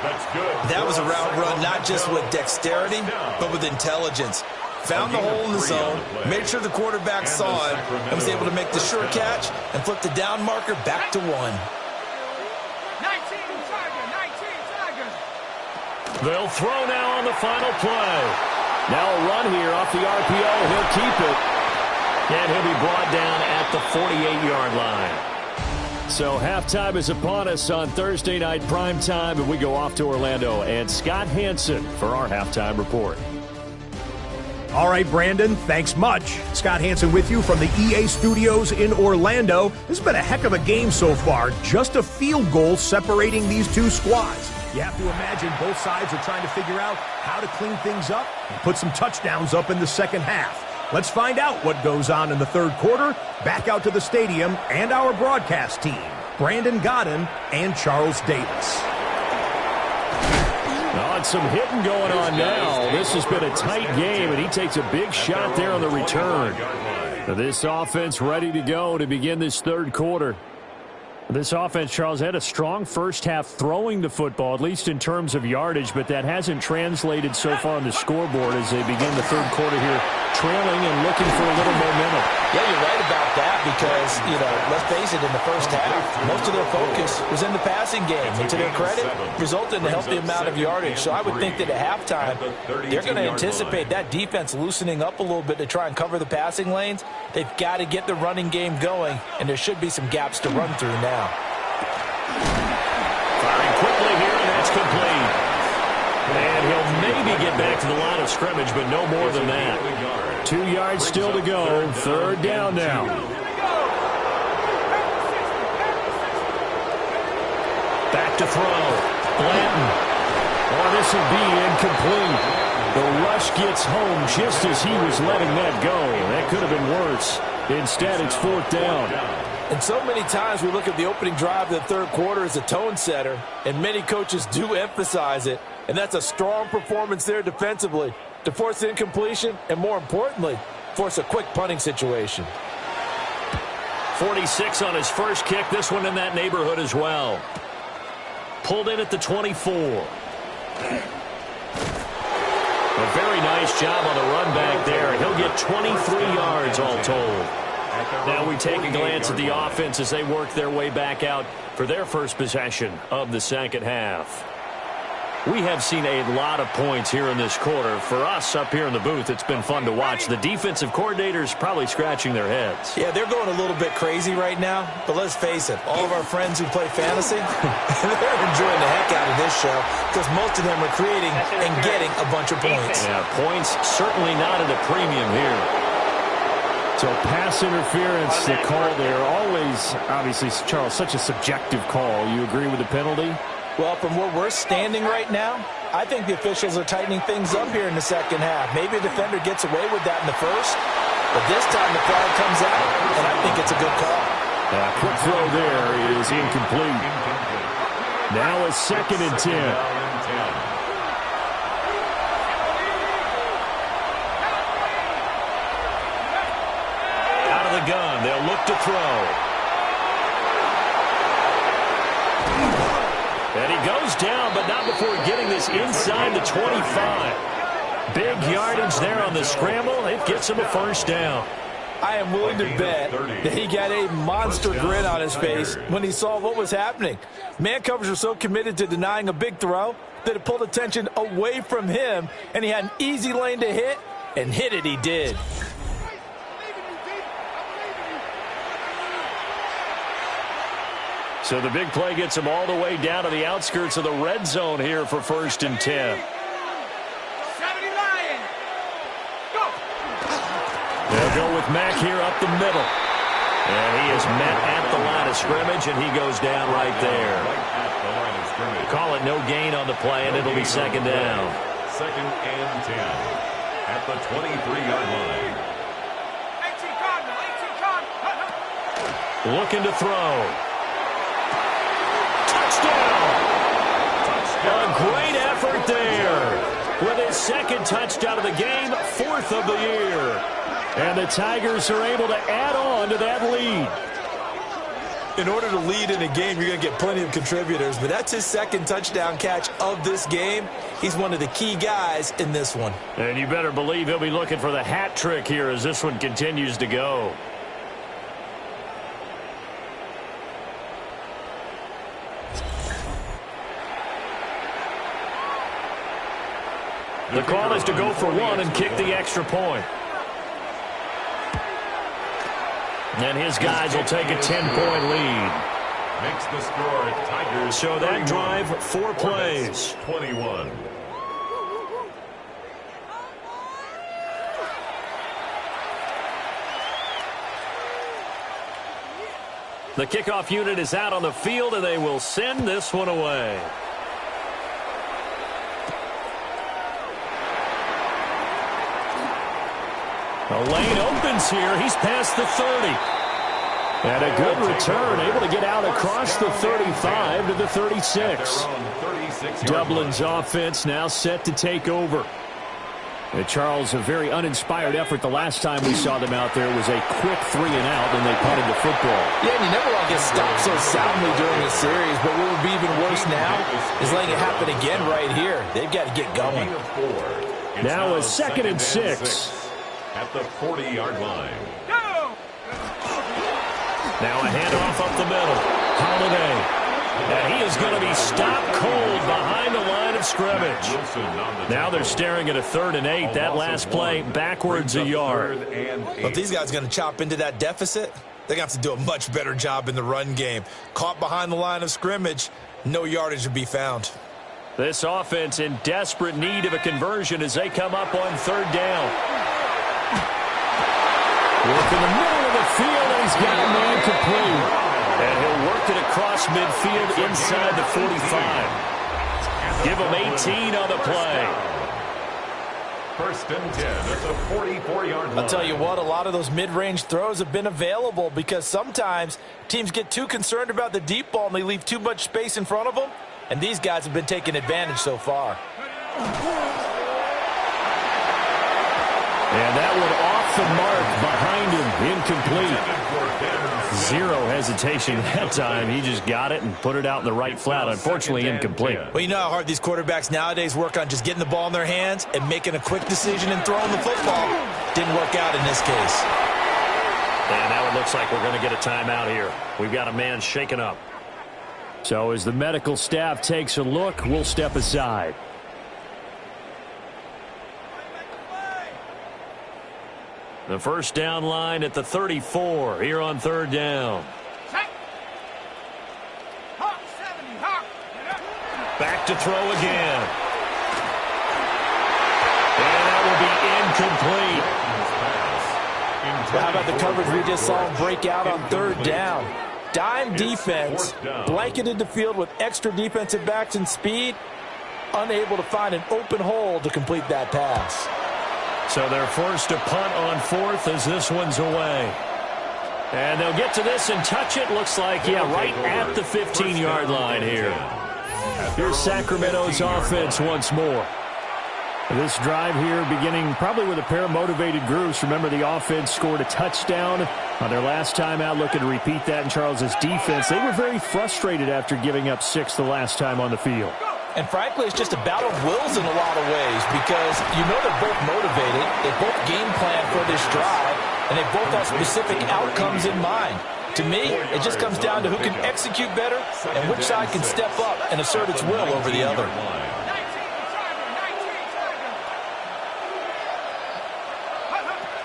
That's good. That was a route run not just with dexterity, but with intelligence. Found the hole in the zone, made sure the quarterback saw it, and was able to make the sure catch and flip the down marker back to 1. 19 Tiger. They'll throw now on the final play. Now a run here off the RPO. He'll keep it. And he'll be brought down at the 48-yard line. So halftime is upon us on Thursday night primetime, and we go off to Orlando. And Scott Hansen for our halftime report. All right, Brandon, thanks much. Scott Hansen with you from the EA Studios in Orlando. This has been a heck of a game so far. Just a field goal separating these two squads. You have to imagine both sides are trying to figure out how to clean things up and put some touchdowns up in the second half. Let's find out what goes on in the third quarter. Back out to the stadium and our broadcast team, Brandon Godden and Charles Davis. Oh, some hitting going on now. This has been a tight game, and he takes a big shot there on the return. This offense ready to go to begin this third quarter. This offense, Charles, had a strong first half throwing the football, at least in terms of yardage, but that hasn't translated so far on the scoreboard as they begin the third quarter here, trailing and looking for a little momentum. Yeah, you're right about that because, let's face it, in the first half, most of their focus was in the passing game. And to their credit, resulted in a healthy amount of yardage. So I would think that at halftime, they're going to anticipate that defense loosening up a little bit to try and cover the passing lanes. They've got to get the running game going, and there should be some gaps to run through now. Firing quickly here, and that's complete. And he'll maybe get back to the line of scrimmage, but no more than that. 2 yards still to go. Third down now. Back to throw. Blanton. Oh, this will be incomplete. The rush gets home just as he was letting that go. That could have been worse. Instead, it's 4th down. And so many times we look at the opening drive of the third quarter as a tone setter, and many coaches do emphasize it. And that's a strong performance there defensively to force incompletion and, more importantly, force a quick punting situation. 46 on his first kick. This one in that neighborhood as well. Pulled in at the 24. A very nice job on the run back there. He'll get 23 yards all told. Now we take a glance at the offense as they work their way back out for their first possession of the second half. We have seen a lot of points here in this quarter. For us up here in the booth, it's been fun to watch. The defensive coordinators probably scratching their heads. Yeah, they're going a little bit crazy right now. But let's face it, all of our friends who play fantasy, they're enjoying the heck out of this show because most of them are creating and getting a bunch of points. Yeah, points certainly not at a premium here. So pass interference, the call there. Always, obviously, Charles, such a subjective call. You agree with the penalty? Well, from where we're standing right now, I think the officials are tightening things up here in the second half. Maybe a defender gets away with that in the first, but this time the flag comes out, and I think it's a good call. Quick throw there is incomplete. Now a 2nd and 10. Out of the gun, they'll look to throw. And he goes down, but not before getting this inside the 25. Big yardage there on the scramble. It gets him a first down. I am willing to bet that he got a monster grin on his face when he saw what was happening. Man covers were so committed to denying a big throw that it pulled attention away from him, and he had an easy lane to hit, and hit it he did. So the big play gets him all the way down to the outskirts of the red zone here for 1st and 10. They'll go with Mack here up the middle. And he is met at the line of scrimmage, and he goes down right there. Call it no gain on the play, and it'll be 2nd down. 2nd and 10 at the 23-yard line. Looking to throw. Touchdown! A great effort there. With his 2nd touchdown of the game, 4th of the year. And the Tigers are able to add on to that lead. In order to lead in a game, you're going to get plenty of contributors, but that's his 2nd touchdown catch of this game. He's one of the key guys in this one. And you better believe he'll be looking for the hat trick here as this one continues to go. The call is to go for 1 and kick the extra point. And his guys will take a 10-point lead. Makes the score Tigers. So that drive, 4 plays. 21. The kickoff unit is out on the field, and they will send this one away. The lane opens here. He's past the 30. And a good return, able to get out across the 35 to the 36. Dublin's offense now set to take over. And Charles, a very uninspired effort the last time we saw them out there was a quick 3-and-out, and they punted the football. Yeah, and you never want to get stopped so soundly during the series, but what would be even worse now is letting it happen again right here. They've got to get going. Now a 2nd and 6. At the 40-yard line. Now a handoff up the middle. Holiday. And he is going to be stopped cold behind the line of scrimmage. Now they're staring at a 3rd and 8. That last play backwards a yard. Well, if these guys are going to chop into that deficit, they're going to have to do a much better job in the run game. Caught behind the line of scrimmage, no yardage to be found. This offense in desperate need of a conversion as they come up on 3rd down. Work in the middle of the field, and he's got a man complete. And he'll work it across midfield inside the 45. Give him 18 on the play. 1st and 10 at the 44-yard line. I'll tell you what, a lot of those mid-range throws have been available because sometimes teams get too concerned about the deep ball and they leave too much space in front of them. And these guys have been taking advantage so far. And that one off the mark behind him, incomplete. Zero hesitation that time. He just got it and put it out in the right flat. Unfortunately, incomplete. Well, you know how hard these quarterbacks nowadays work on just getting the ball in their hands and making a quick decision and throwing the football. Didn't work out in this case. And now it looks like we're going to get a timeout here. We've got a man shaken up. So as the medical staff takes a look, we'll step aside. The 1st down line at the 34 here on 3rd down. Back to throw again. And that will be incomplete. Well, how about the coverage we just saw him break out on 3rd down? Dime defense, blanketed the field with extra defensive backs and speed, unable to find an open hole to complete that pass. So they're forced to punt on 4th as this one's away. And they'll get to this and touch it. Looks like, yeah, right at the 15-yard line here. Here's Sacramento's offense once more. This drive here beginning probably with a pair of motivated groups. Remember, the offense scored a touchdown on their last time out. Looking to repeat that in Charles's defense. They were very frustrated after giving up 6 the last time on the field. And frankly, it's just a battle of wills in a lot of ways because you know they're both motivated. They both game plan for this drive. and they both have specific outcomes in mind. To me, it just comes down to who can execute better and which side can step up and assert its will over the other.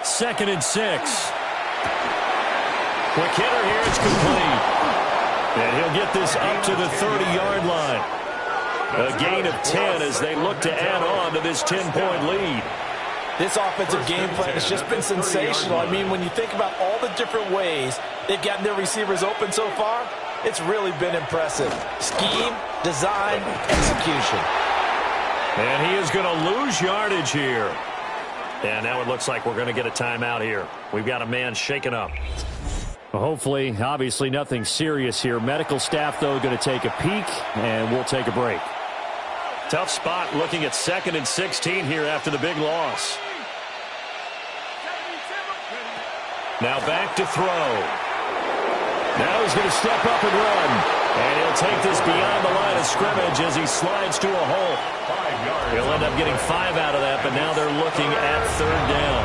Second and 6. Quick hitter here, it's complete. And he'll get this up to the 30-yard line. A gain of 10 as they look to add on to this 10-point lead. This offensive game plan has just been sensational. I mean, when you think about all the different ways they've gotten their receivers open so far, it's really been impressive. Scheme, design, execution. And he is going to lose yardage here. And now it looks like we're going to get a timeout here. We've got a man shaken up. Well, hopefully, obviously nothing serious here. Medical staff, though, going to take a peek, and we'll take a break. Tough spot looking at 2nd and 16 here after the big loss. Now back to throw. Now he's going to step up and run. And he'll take this beyond the line of scrimmage as he slides to a hole. He'll end up getting 5 out of that, but now they're looking at 3rd down.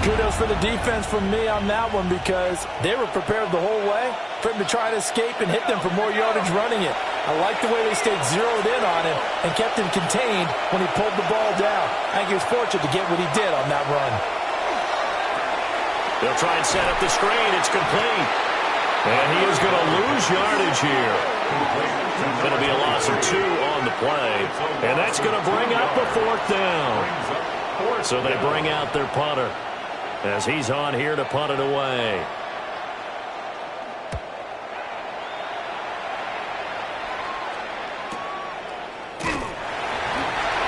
Kudos for the defense from me on that one because they were prepared the whole way for him to try to escape and hit them for more yardage running it. I like the way they stayed zeroed in on him and kept him contained when he pulled the ball down. I think he was fortunate to get what he did on that run. They'll try and set up the screen. It's complete. And he is going to lose yardage here. It's going to be a loss of 2 on the play. And that's going to bring up a 4th down. So they bring out their punter as he's on here to punt it away.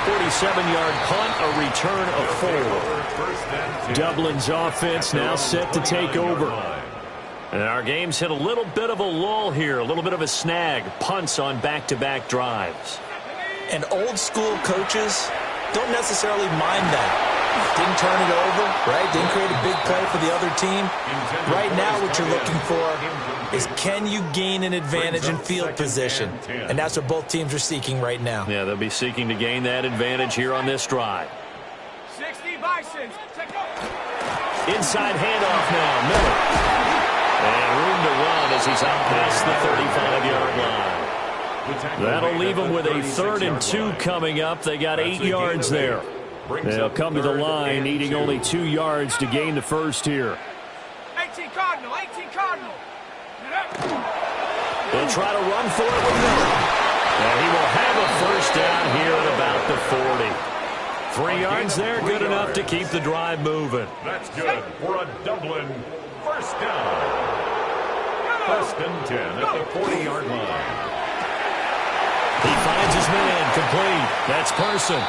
.47-yard punt, a return of 4. Dublin's offense now set to take over. And our game's hit a little bit of a lull here, a little bit of a snag. Punts on back-to-back drives. And old-school coaches don't necessarily mind that. Didn't turn it over, right? Didn't create a big play for the other team. Right now what you're looking for is can you gain an advantage in field position? And that's what both teams are seeking right now. Yeah, they'll be seeking to gain that advantage here on this drive. 60 Bisons. Inside handoff now, Miller. And room to run as he's out past the 35-yard line. That'll leave them with a 3rd and 2 coming up. They got 8 yards there. They'll come to the line needing only 2 yards to gain the first here. 18 Cardinal, 18 Cardinal. They'll try to run for it with Miller. And he will have a first down here at about the 40. 3 yards there, good enough to keep the drive moving. That's good for a Dublin first down. 1st and 10 at the 40-yard line. He finds his man, complete. That's Person.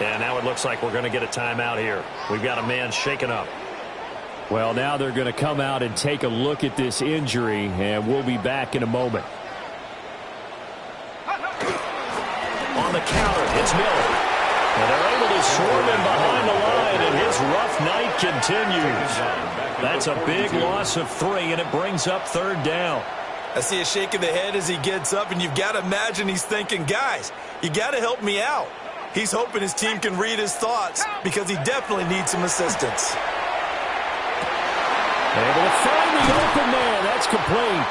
And now it looks like we're going to get a timeout here. We've got a man shaken up. Well, now they're going to come out and take a look at this injury, and we'll be back in a moment. On the counter, it's Miller. And they're able to swarm him behind the line, and his rough night continues. That's a big loss of 3, and it brings up 3rd down. I see a shake of the head as he gets up, and you've got to imagine he's thinking, guys, you got to help me out. He's hoping his team can read his thoughts because he definitely needs some assistance. Able to find the open man. That's complete.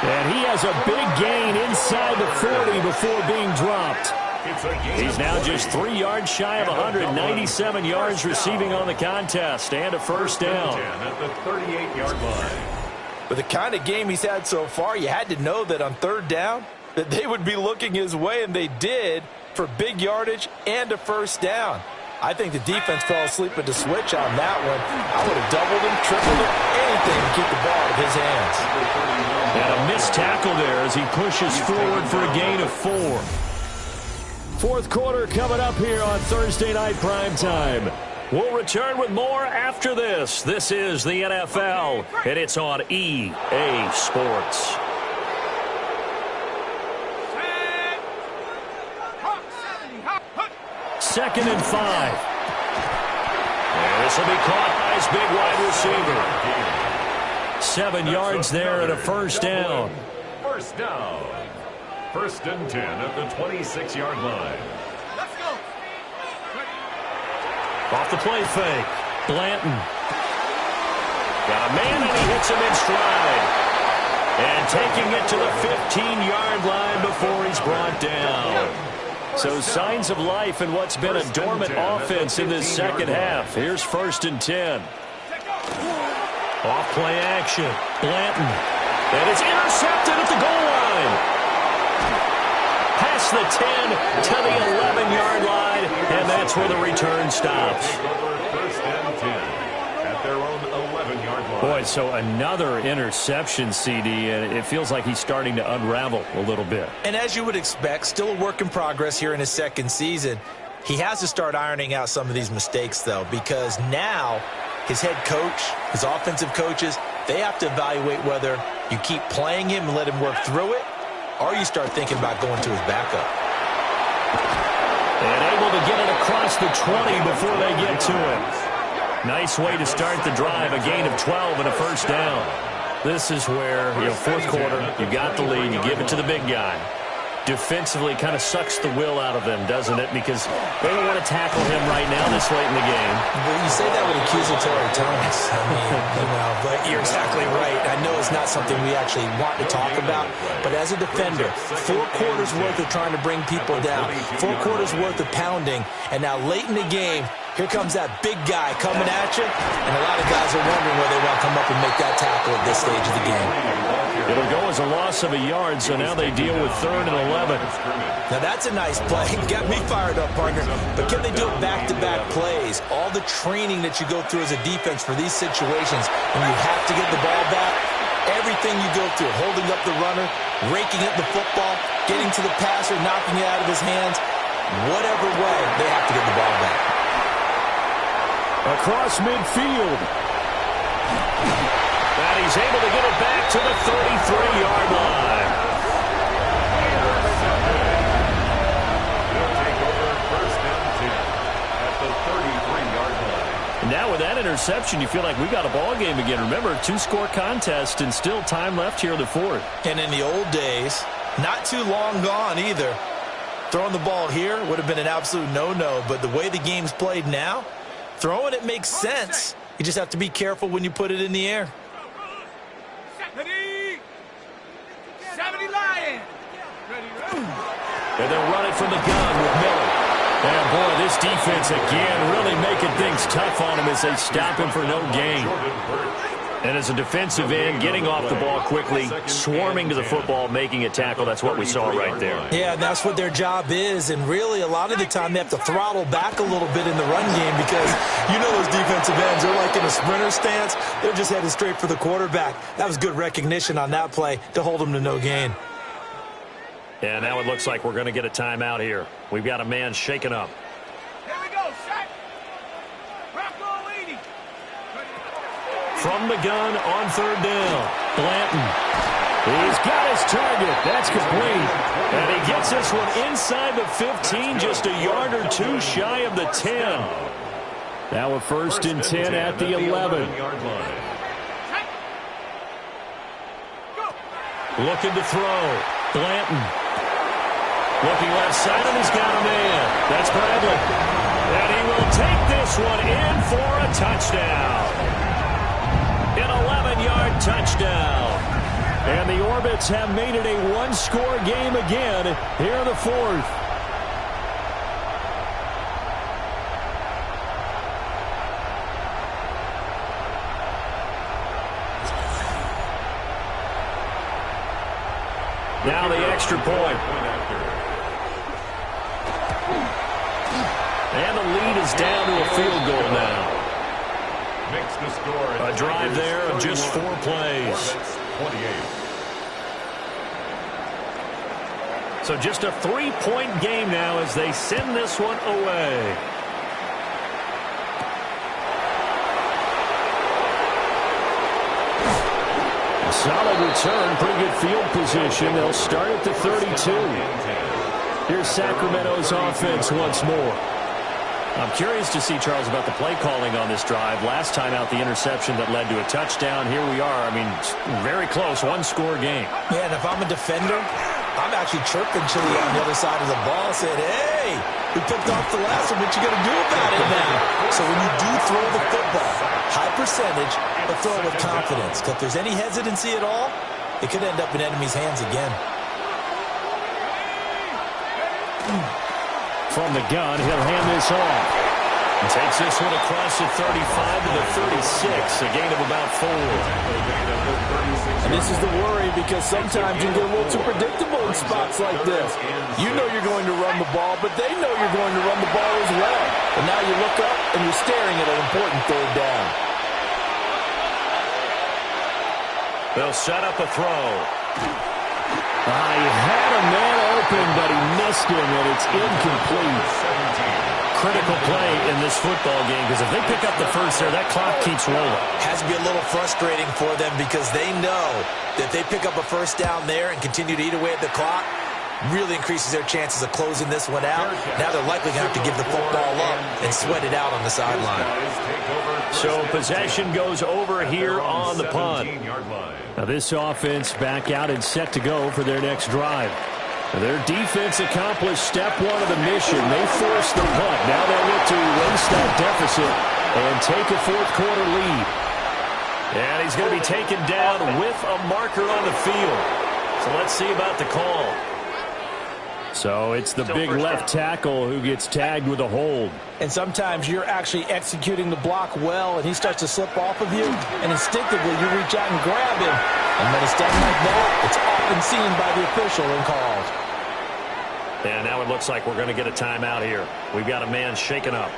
And he has a big gain inside the 40 before being dropped. He's now just 3 yards shy of 197 yards receiving on the contest and a first down. At the 38-yard line. With the kind of game he's had so far, you had to know that on 3rd down that they would be looking his way, and they did, for big yardage and a first down. I think the defense fell asleep at the switch on that one. I would have doubled him, tripled him, anything to keep the ball out of his hands. And a missed tackle there as he pushes forward for a gain of 4. 4th quarter coming up here on Thursday Night Primetime. We'll return with more after this. This is the NFL, and it's on EA Sports. 2nd and 5. And this will be caught by his big wide receiver. 7 yards there and a first down. First down. 1st and 10 at the 26-yard line. Let's go. Off the play fake. Blanton. Got a man, and he hits him in stride. And taking it to the 15-yard line before he's brought down. So signs of life in what's been a dormant offense in this second half. Here's 1st and 10. Off play action. Blanton. And it's intercepted at the goal line. Past the 10 to the 11-yard line, and that's where the return stops. 1st and 10 at their own 11-yard line. Boy, so another interception, CD, and it feels like he's starting to unravel a little bit. And as you would expect, still a work in progress here in his second season. He has to start ironing out some of these mistakes, though, because now his head coach, his offensive coaches, they have to evaluate whether you keep playing him and let him work through it, or you start thinking about going to his backup. And able to get it across the 20 before they get to it. Nice way to start the drive, a gain of 12 and a 1st down. This is where, fourth quarter, you got the lead, you give it to the big guy. Defensively kind of sucks the will out of them, doesn't it? Because they don't want to tackle him right now this late in the game. Well, you say that with accusatory tones. I mean, but you're exactly right. I know it's not something we actually want to talk about, but as a defender, 4 quarters worth of trying to bring people down, 4 quarters worth of pounding, and now late in the game, here comes that big guy coming at you, and a lot of guys are wondering whether they want to come up and make that tackle at this stage of the game. It'll go as a loss of a yard, so now they deal with 3rd and 11. Now that's a nice play. Got me fired up, partner. But can they do it back-to-back plays? All the training that you go through as a defense for these situations, and you have to get the ball back, everything you go through, holding up the runner, raking up the football, getting to the passer, knocking it out of his hands, whatever way, they have to get the ball back. Across midfield. And he's able to get it back to the 33-yard line. They'll take over 1st and 10 at the 33-yard line. And now with that interception, you feel like we got a ball game again. Remember, 2-score contest and still time left here in the 4th. And in the old days, not too long gone either, throwing the ball here would have been an absolute no-no. But the way the game's played now, throwing it makes sense. You just have to be careful when you put it in the air. 70 Lion. And they'll run it from the gun with Miller. And, boy, this defense again really making things tough on him as they stop him for no gain. And as a defensive end, getting off the ball quickly, swarming to the football, making a tackle, that's what we saw right there. Yeah, that's what their job is. And really, a lot of the time, they have to throttle back a little bit in the run game because you know those defensive ends, they're like in a sprinter stance. They're just headed straight for the quarterback. That was good recognition on that play to hold them to no gain. And now it looks like we're going to get a timeout here. We've got a man shaken up. Here we go, set. Rocco leading. From the gun on 3rd down. Blanton. He's got his target. That's complete. And he gets this one inside the 15, just a yard or 2 shy of the 10. Now a 1st and 10 at the 11-yard line. Looking to throw. Blanton. Looking left side, and he's got a man. That's Bradley. And he will take this one in for a touchdown. An 11-yard touchdown. And the Orbits have made it a 1-score game again here in the 4th. Now the extra point. And the lead is down to a field goal now. Makes the score. A drive there of just 4 plays. 28. So just a 3-point game now as they send this one away. A solid return, pretty good field position. They'll start at the 32. Here's Sacramento's offense once more. I'm curious to see, Charles, about the play calling on this drive. Last time out, the interception that led to a touchdown. Here we are. I mean, very close, 1-score game. Yeah, and if I'm a defender, I'm actually chirping Chili on the other side of the ball, saying, hey, we picked off the last one. What you going to do about it now? So when you do throw the football, high percentage, but throw it with confidence. Because if there's any hesitancy at all, it could end up in enemy's hands again. From the gun, he'll hand this off. And takes this one across the 35 to the 36, a gain of about 4. And this is the worry, because sometimes you get a little too predictable in spots like this. You know you're going to run the ball, but they know you're going to run the ball as well. And now you look up and you're staring at an important third down. They'll set up a throw. He had a man open, but he missed him, and it's incomplete. Critical play in this football game, because if they pick up the first there, that clock keeps rolling. Has to be a little frustrating for them, because they know that if they pick up a first down there and continue to eat away at the clock, really increases their chances of closing this one out. Now they're likely going to have to give the football up and sweat it out on the sideline. So possession goes over here on the punt. Now this offense back out and set to go for their next drive. Their defense accomplished step one of the mission. They forced the punt. Now they look to erase that deficit and take a fourth-quarter lead. And he's going to be taken down with a marker on the field. So let's see about the call. So it's the big left tackle who gets tagged with a hold. And sometimes you're actually executing the block well, and he starts to slip off of you, and instinctively you reach out and grab him. And when it's done like that, it's often seen by the official and called. And now it looks like we're going to get a timeout here. We've got a man shaken up.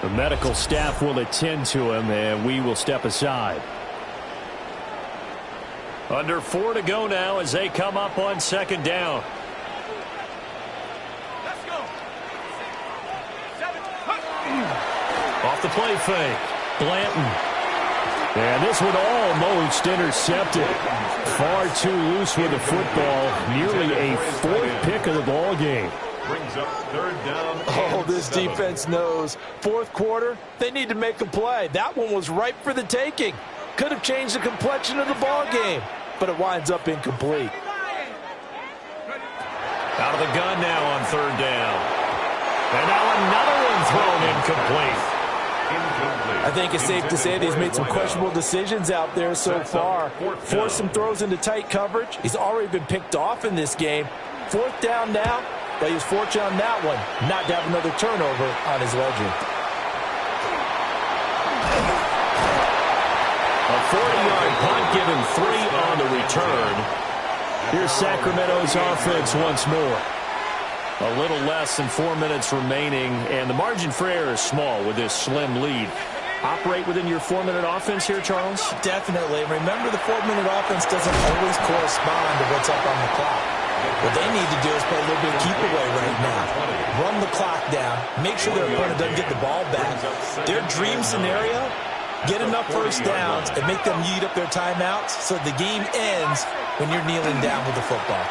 The medical staff will attend to him, and we will step aside. Under 4 to go now as they come up on second down. Off the play fake, Blanton. And this one almost intercepted. Far too loose with the football. Nearly a fourth pick of the ball game. Brings up third down. Oh, this defense knows. Fourth quarter, they need to make a play. That one was ripe for the taking. Could have changed the complexion of the ball game, but it winds up incomplete. Out of the gun now on third down. And now another one thrown incomplete. I think it's safe to say that he's made some questionable decisions out there so far. Forced some throws into tight coverage. He's already been picked off in this game. Fourth down now, but he was fortunate on that one not to have another turnover on his ledger. A 40-yard punt, given 3 on the return. Here's Sacramento's offense once more. A little less than 4 minutes remaining, and the margin for error is small with this slim lead. Operate within your 4-minute offense here, Charles? Definitely. Remember, the 4-minute offense doesn't always correspond to what's up on the clock. What they need to do is play a little bit of keep away right now. Run the clock down. Make sure their opponent doesn't get the ball back. Their dream scenario, get enough first downs and make them eat up their timeouts so the game ends when you're kneeling down with the football.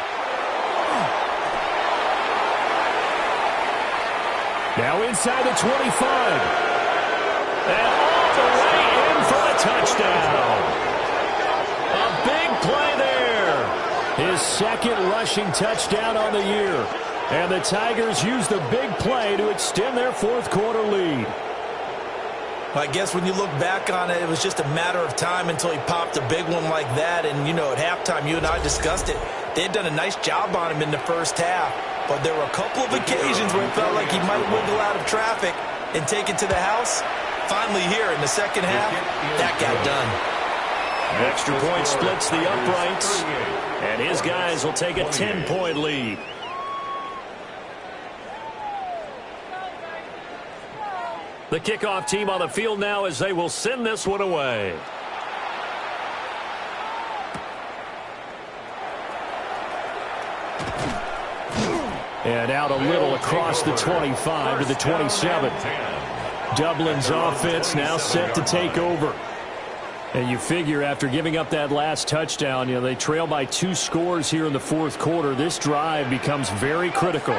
Now inside the 25. And all the way in for a touchdown. A big play there. His second rushing touchdown on the year. And the Tigers use the big play to extend their fourth-quarter lead. I guess when you look back on it, it was just a matter of time until he popped a big one like that. And, you know, at halftime, you and I discussed it. They had done a nice job on him in the first half. But there were a couple of occasions where it felt like he might wiggle out of traffic and take it to the house. Finally here in the second half, that got done. An extra point splits the uprights, and his guys will take a 10-point lead. The kickoff team on the field now as they will send this one away. And out a little across the 25 to the 27. Dublin's offense now set to take over. And you figure after giving up that last touchdown, you know, they trail by 2 scores here in the fourth quarter. This drive becomes very critical.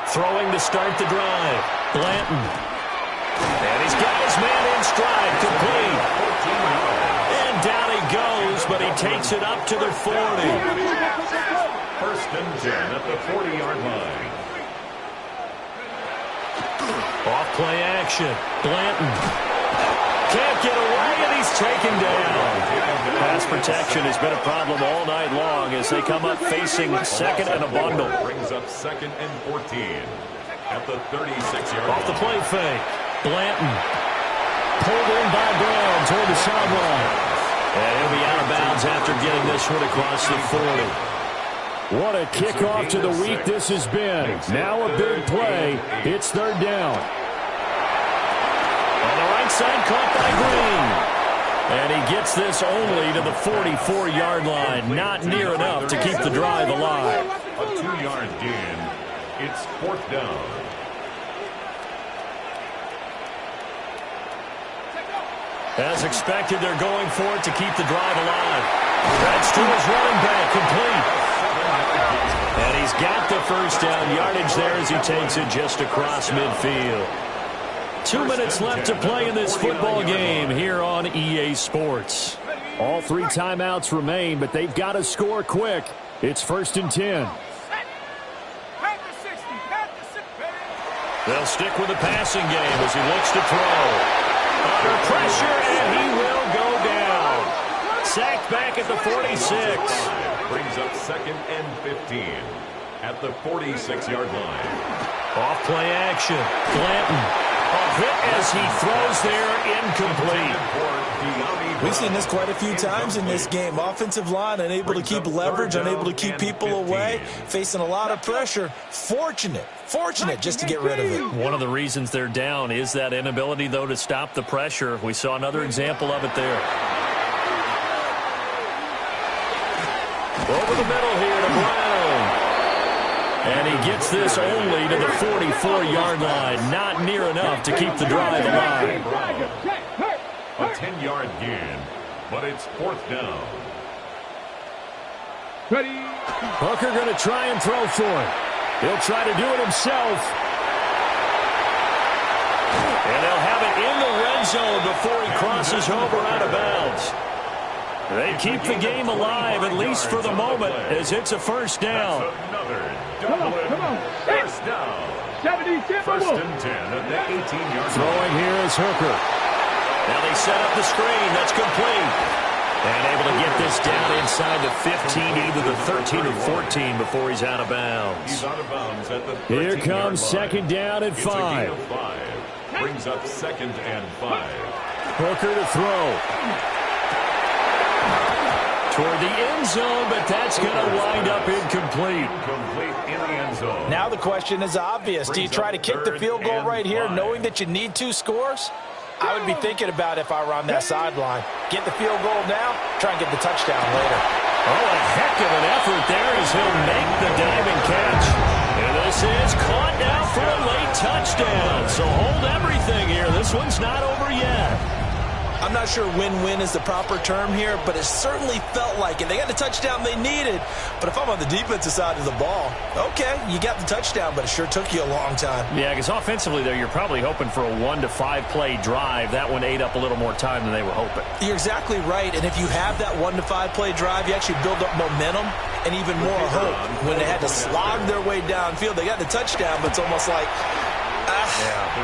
Throwing to start the drive. Blanton. And he's got his man in stride, complete. but he takes it up to the 40. First and 10 at the 40-yard line. Off play action. Blanton can't get away, and he's taken down. Pass protection has been a problem all night long as they come up facing second and a bundle. Brings up second and 14 at the 36-yard line. Off the play fake. Blanton pulled in by Brown toward the sideline. And he'll be out of bounds after getting this one across the 40. What a kickoff to the week this has been. Now a big play. It's third down. On the right side, caught by Green. And he gets this only to the 44-yard line. Not near enough to keep the drive alive. A 2-yard gain. It's fourth down. As expected, they're going for it to keep the drive alive. That's to his running back, complete. And he's got the first down yardage there as he takes it just across midfield. 2 minutes left to play in this football game here on EA Sports. All 3 timeouts remain, but they've got to score quick. It's first and 10. They'll stick with the passing game as he looks to throw. Under pressure, and he will go down. Sacked back at the 46. Brings up second and 15 at the 46-yard line. Off play action. Blanton. A hit as he throws there, incomplete. We've seen this quite a few times in this game. Offensive line unable to keep leverage, unable to keep people away, facing a lot of pressure. Fortunate just to get rid of it. One of the reasons they're down is that inability, though, to stop the pressure. We saw another example of it there. Over the middle here to Brown. And he gets this only to the 44-yard line. Not near enough to keep the drive alive. A 10-yard gain, but it's fourth down. Hooker going to try and throw for it. He'll try to do it himself. And they'll have it in the red zone before he crosses over out of bounds. They keep the game alive, at least for the moment, as it's a first down. Come on. First down. First and 10 at the 18-yard line. Throwing here is Hooker. Now they set up the screen. That's complete. And able to get this down inside the 15, either the 13 or 14 before he's out of bounds. He's out of bounds at the Here comes second down and 5. It's a gain of 5. Brings up second and 5. Hooker to throw. Toward the end zone, but that's going to wind up incomplete. Incomplete in the end zone. Now the question is obvious. Do you try to kick the field goal right here knowing that you need 2 scores? I would be thinking about if I were on that sideline. Get the field goal now, try and get the touchdown later. Oh, a heck of an effort there as he'll make the diving catch. And this is caught now for a late touchdown. So hold everything here. This one's not over yet. I'm not sure win-win is the proper term here, but it certainly felt like it. They got the touchdown they needed, but if I'm on the defensive side of the ball, okay, you got the touchdown, but it sure took you a long time. Yeah, because offensively there, you're probably hoping for a 1 to 5 play drive. That one ate up a little more time than they were hoping. You're exactly right, and if you have that 1 to 5 play drive, you actually build up momentum and even more hope. When they had to slog their way downfield, they got the touchdown, but it's almost like,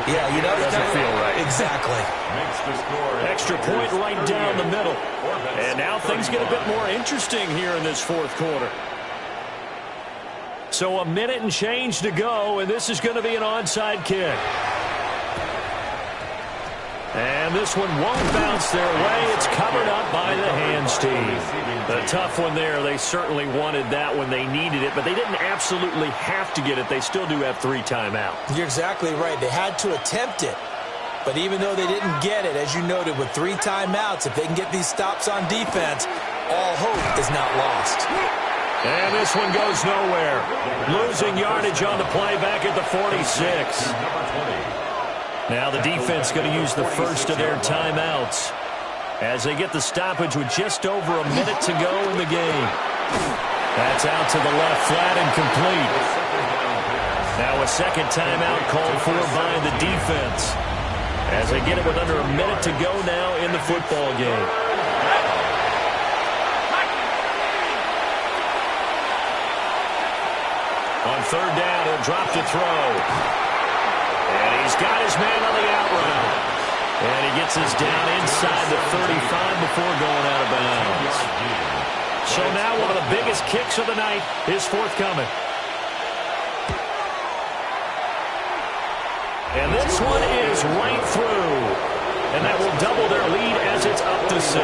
yeah, you know, it doesn't feel right. Exactly. Makes the score. Extra point right down the middle. And now things get a bit more interesting here in this fourth quarter. So a minute and change to go, and this is going to be an onside kick. And this one won't bounce their way. It's covered up by the hands team. A tough one there. They certainly wanted that when they needed it, but they didn't absolutely have to get it. They still do have 3 timeouts. You're exactly right. They had to attempt it. But even though they didn't get it, as you noted, with 3 timeouts, if they can get these stops on defense, all hope is not lost. And this one goes nowhere. Losing yardage on the play back at the 46. Now the defense going to use the first of their timeouts as they get the stoppage with just over a minute to go in the game. That's out to the left, flat and complete. Now a second timeout called for by the defense as they get it with under a minute to go now in the football game. On third down, he'll drop to throw. And he's got his man on the out route. And he gets us down inside the 35 before going out of bounds. So now one of the biggest kicks of the night is forthcoming. And this one is right through. And that will double their lead as it's up to 6.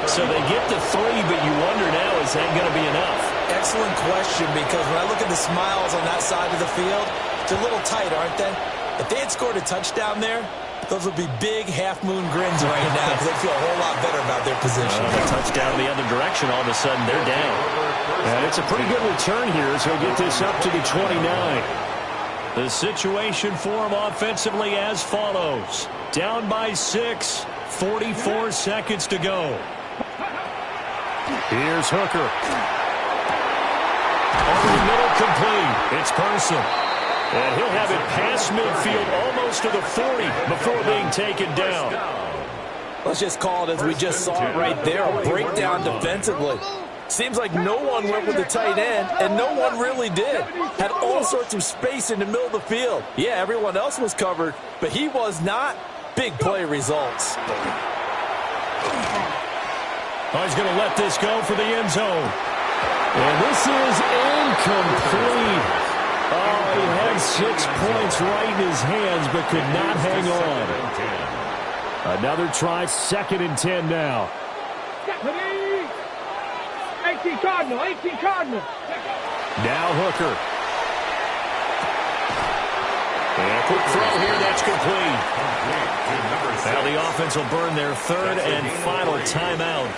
So they get to 3, but you wonder now, is that going to be enough? Excellent question, because when I look at the smiles on that side of the field, they're a little tight, aren't they? If they had scored a touchdown there, those would be big half-moon grins right now because they feel a whole lot better about their position. A touchdown the other direction, all of a sudden they're down. And it's a pretty good return here, so he'll get this up to the 29. The situation for him offensively as follows. Down by 6, 44 seconds to go. Here's Hooker. Over the middle, complete. It's Person. And he'll have it past midfield almost to the 40 before being taken down. Let's just call it as we just saw it right there, a breakdown defensively. Seems like no one went with the tight end, and no one really did. Had all sorts of space in the middle of the field. Yeah, everyone else was covered, but he was not. Big play results. Oh, he's going to let this go for the end zone. And this is incomplete. Oh, he had 6 points right in his hands, but could not hang on. Another try, 2nd and 10 now. 18 Cardinal, 18 Cardinal. Now Hooker. And a quick throw here, that's complete. Now the offense will burn their 3rd and final timeout,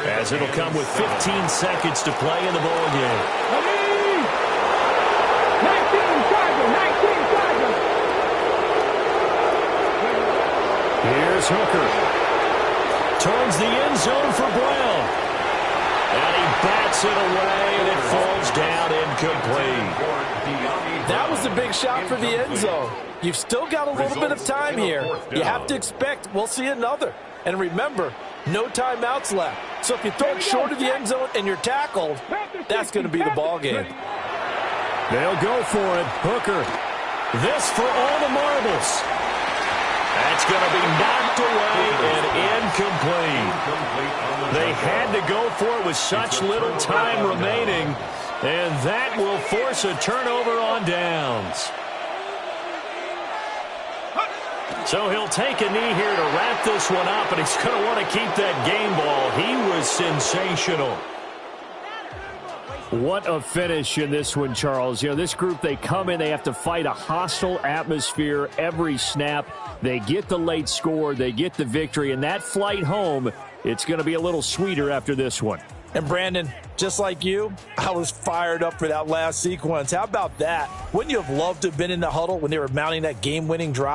as it'll come with 15 seconds to play in the ballgame. 19 Cardinal, 19 Cardinal. Here's Hooker. Towards the end zone for Brown. And he bats it away, and it falls down incomplete. That was a big shot for the end zone. You've still got a little bit of time here. You have to expect we'll see another. And remember, no timeouts left. So if you throw it short of the end zone and you're tackled, that's going to be the ball game. They'll go for it. Hooker. This for all the marbles. That's going to be knocked away and incomplete. They had to go for it with such little time remaining, and that will force a turnover on downs. So he'll take a knee here to wrap this one up, and he's going to want to keep that game ball. He was sensational. What a finish in this one, Charles. You know, this group, they come in, they have to fight a hostile atmosphere every snap. They get the late score, they get the victory, and that flight home, it's going to be a little sweeter after this one. And Brandon, just like you, I was fired up for that last sequence. How about that? Wouldn't you have loved to have been in the huddle when they were mounting that game-winning drive?